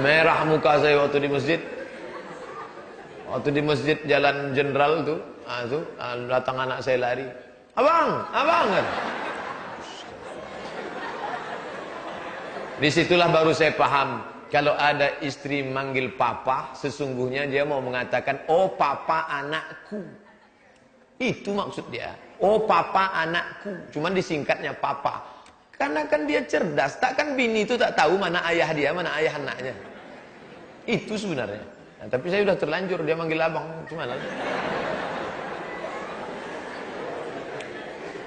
Merah muka saya waktu di masjid. Waktu di masjid Jalan Jenderal tuh, datang anak saya lari. Abang, abang kan. Disitulah baru saya paham. Kalau ada istri manggil papa, sesungguhnya dia mau mengatakan, oh papa anakku. Itu maksud dia. Oh papa anakku. Cuman disingkatnya papa. Karena kan dia cerdas. Takkan bini itu tak tahu mana ayah dia, mana ayah anaknya. Itu sebenarnya. Nah, tapi saya sudah terlanjur dia manggil abang. Gimana?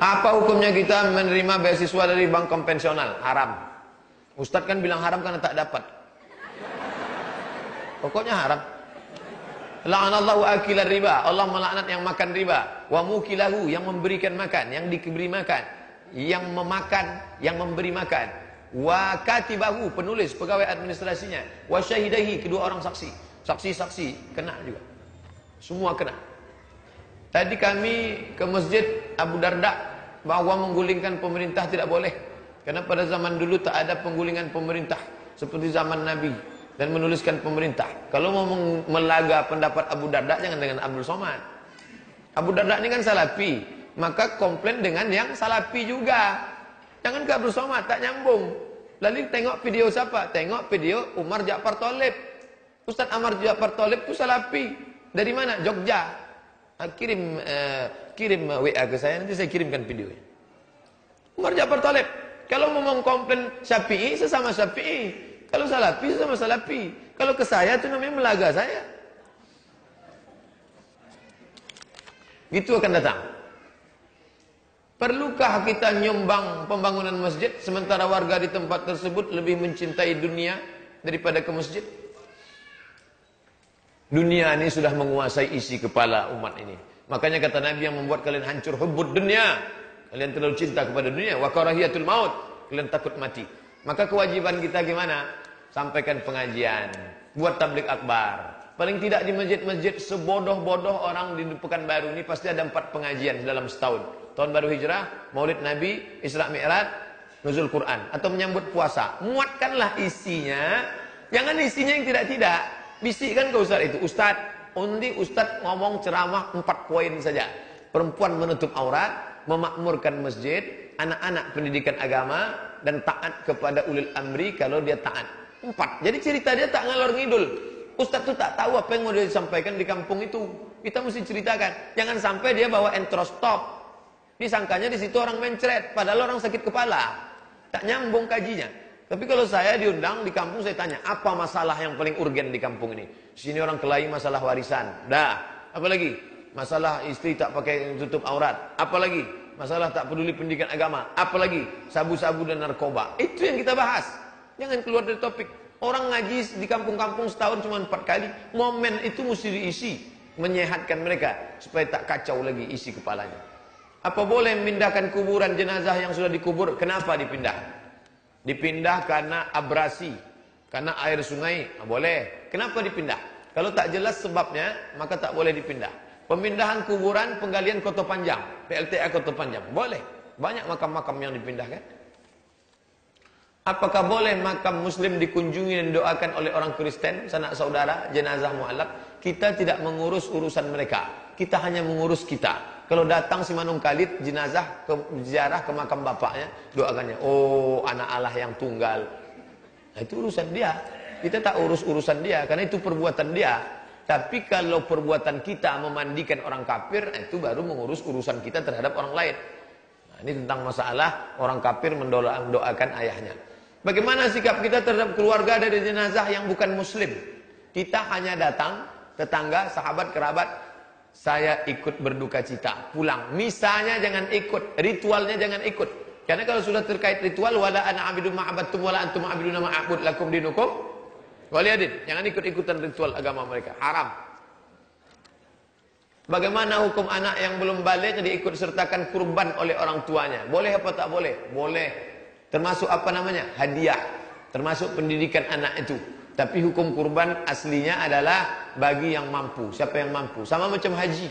Apa hukumnya kita menerima beasiswa dari bank konvensional? Haram. Ustadz kan bilang haram karena tak dapat. Pokoknya haram. La'anallahu akilar riba. Allah melaknat yang makan riba. Wa mukilahu, yang memberikan makan, yang diberi makan. Yang memakan, yang memberi makan. Wa katibahu, penulis, pegawai administrasinya. Wa syahidahi, kedua orang saksi. Saksi-saksi kena juga. Semua kena. Tadi kami ke masjid Abu Darda, bahwa menggulingkan pemerintah tidak boleh. Karena pada zaman dulu tak ada penggulingan pemerintah seperti zaman Nabi, dan menuliskan pemerintah. Kalau mau melaga pendapat Abu Darda, jangan dengan Abdul Somad. Abu Darda ini kan salafi, maka komplain dengan yang salafi juga. Jangan ke Abdul Somad, tak nyambung. Lalu tengok video siapa? Tengok video Umar Ja'far Thalib. Ustaz Umar Ja'far Thalib itu salafi. Dari mana? Jogja. Kirim WA ke saya, nanti saya kirimkan videonya. Umar Ja'far Thalib. Kalau mau komplain Syafi'i, sesama Syafi'i. Kalau salafi, sesama salafi. Kalau ke saya itu namanya melaga saya. Gitu akan datang. Perlukah kita nyumbang pembangunan masjid sementara warga di tempat tersebut lebih mencintai dunia daripada ke masjid? Dunia ini sudah menguasai isi kepala umat ini. Makanya kata Nabi, yang membuat kalian hancur hubbud dunia. Kalian terlalu cinta kepada dunia. Wa karahiyatul maut. Kalian takut mati. Maka kewajiban kita gimana? Sampaikan pengajian. Buat tablik akbar. Paling tidak di masjid-masjid sebodoh-bodoh orang di Pekanbaru ini pasti ada 4 pengajian dalam setahun. Tahun baru hijrah, maulid Nabi, Isra Mi'raj, nuzul Quran. Atau menyambut puasa. Muatkanlah isinya. Jangan isinya yang tidak-tidak. Bisikkan ke Ustaz itu. Ustaz, Ustaz ngomong ceramah 4 poin saja. Perempuan menutup aurat, memakmurkan masjid, anak-anak pendidikan agama, dan taat kepada ulil amri kalau dia taat. 4. Jadi cerita dia tak ngalor ngidul. Ustaz tuh tak tahu apa yang mau disampaikan di kampung itu. Kita mesti ceritakan. Jangan sampai dia bawa entrostop. Disangkanya di situ orang mencret, padahal orang sakit kepala. Tak nyambung kajinya. Tapi kalau saya diundang di kampung, saya tanya, apa masalah yang paling urgen di kampung ini? Sini orang kelahi masalah warisan. Dah. Apa lagi? Masalah istri tak pakai tutup aurat. Apa lagi? Masalah tak peduli pendidikan agama. Apa lagi? Sabu-sabu dan narkoba. Itu yang kita bahas. Jangan keluar dari topik. Orang ngaji di kampung-kampung setahun cuma 4 kali. Momen itu mesti diisi. Menyehatkan mereka. Supaya tak kacau lagi isi kepalanya. Apa boleh memindahkan kuburan jenazah yang sudah dikubur? Kenapa dipindah? Dipindah karena abrasi. Karena air sungai. Boleh. Kenapa dipindah? Kalau tak jelas sebabnya, maka tak boleh dipindah. Pemindahan kuburan penggalian Kota Panjang. PLTA Kota Panjang. Boleh. Banyak makam-makam yang dipindahkan. Apakah boleh makam muslim dikunjungi dan doakan oleh orang Kristen, sanak saudara, jenazah mu'alaf? Kita tidak mengurus urusan mereka. Kita hanya mengurus kita. Kalau datang si Manung Khalid, jenazah ke ziarah ke makam bapaknya, doakannya, oh anak Allah yang tunggal. Nah, itu urusan dia. Kita tak urus urusan dia, karena itu perbuatan dia. Tapi kalau perbuatan kita memandikan orang kafir, itu baru mengurus urusan kita terhadap orang lain. Nah, ini tentang masalah orang kafir mendoakan ayahnya. Bagaimana sikap kita terhadap keluarga dari jenazah yang bukan muslim? Kita hanya datang, tetangga, sahabat, kerabat, saya ikut berduka cita, pulang. Misalnya jangan ikut, ritualnya jangan ikut. Karena kalau sudah terkait ritual, wala ana abidu ma'abattum wala antum abiduna ma'abud lakum dinukum waliyadin. Jangan ikut-ikutan ritual agama mereka, haram. Bagaimana hukum anak yang belum balik diikut sertakan kurban oleh orang tuanya? Boleh apa tak boleh? Boleh. Termasuk apa namanya? Hadiah. Termasuk pendidikan anak itu. Tapi hukum kurban aslinya adalah bagi yang mampu. Siapa yang mampu? Sama macam haji.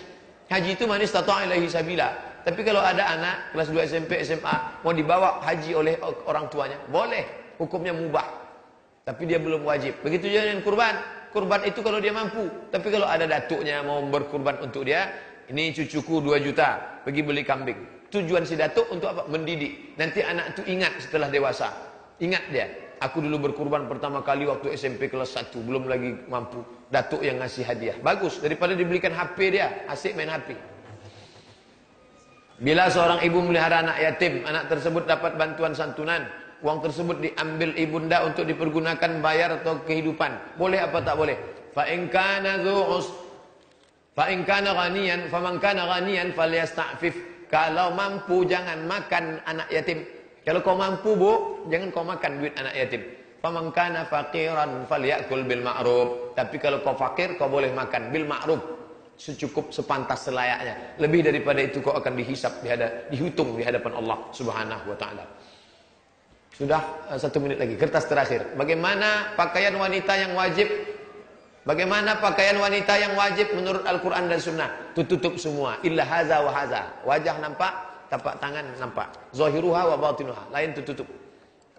Haji itu man istata'a ilaihi sabila. Tapi kalau ada anak kelas 2 SMP, SMA mau dibawa haji oleh orang tuanya, boleh. Hukumnya mubah. Tapi dia belum wajib. Begitu juga dengan kurban. Kurban itu kalau dia mampu. Tapi kalau ada datuknya mau berkurban untuk dia, ini cucuku 2 juta, pergi beli kambing. Tujuan si datuk untuk apa? Mendidik. Nanti anak itu ingat setelah dewasa. Ingat dia. Aku dulu berkurban pertama kali waktu SMP kelas 1. Belum lagi mampu. Datuk yang ngasih hadiah. Bagus. Daripada dibelikan HP dia. Asik main HP. Bila seorang ibu melihara anak yatim. Anak tersebut dapat bantuan santunan. Uang tersebut diambil ibunda untuk dipergunakan bayar atau kehidupan. Boleh apa tak boleh? Fa'in kana ghaniyan. Faman kana ghaniyan falyasta'fif. Kalau mampu jangan makan anak yatim. Kalau kau mampu bu, jangan kau makan duit anak yatim. Faman kana faqiran falyakul bil ma'ruf. Tapi kalau kau fakir kau boleh makan bil ma'ruf. Secukup sepantas selayaknya. Lebih daripada itu kau akan dihisap, dihitung di hadapan Allah Subhanahu wa taala. Sudah 1 menit lagi, kertas terakhir. Bagaimana pakaian wanita yang wajib? Bagaimana pakaian wanita yang wajib menurut Al-Quran dan Sunnah? Tutup semua. Illa haza wa haza. Wajah nampak, tapak tangan nampak. Zahiruha wa batinuha. Lain tutup.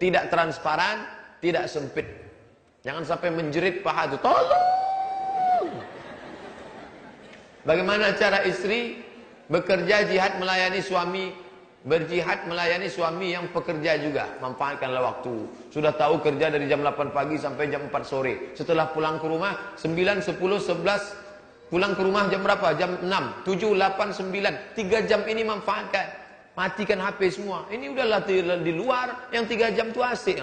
Tidak transparan, tidak sempit. Jangan sampai menjerit paha itu. Tolong! Bagaimana cara istri bekerja jihad melayani suami? Berjihad melayani suami yang pekerja juga. Manfaatkanlah waktu. Sudah tahu kerja dari jam 8 pagi sampai jam 4 sore. Setelah pulang ke rumah 9, 10, 11. Pulang ke rumah jam berapa? Jam 6, 7, 8, 9. 3 jam ini manfaatkan. Matikan HP semua. Ini udahlah di luar. Yang 3 jam itu asik.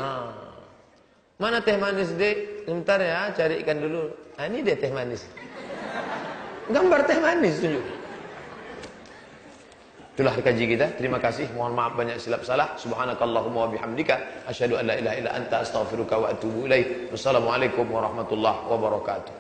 Mana teh manis dek? Sebentar ya, carikan dulu. Ini dia teh manis. Gambar teh manis tunjuk. Itulah kaji kita. Terima kasih. Mohon maaf banyak silap salah. Subhanakallahumma wa bihamdika asyhadu an la ilaha illa anta astaghfiruka wa atubu ilaik. Wassalamualaikum warahmatullahi wabarakatuh.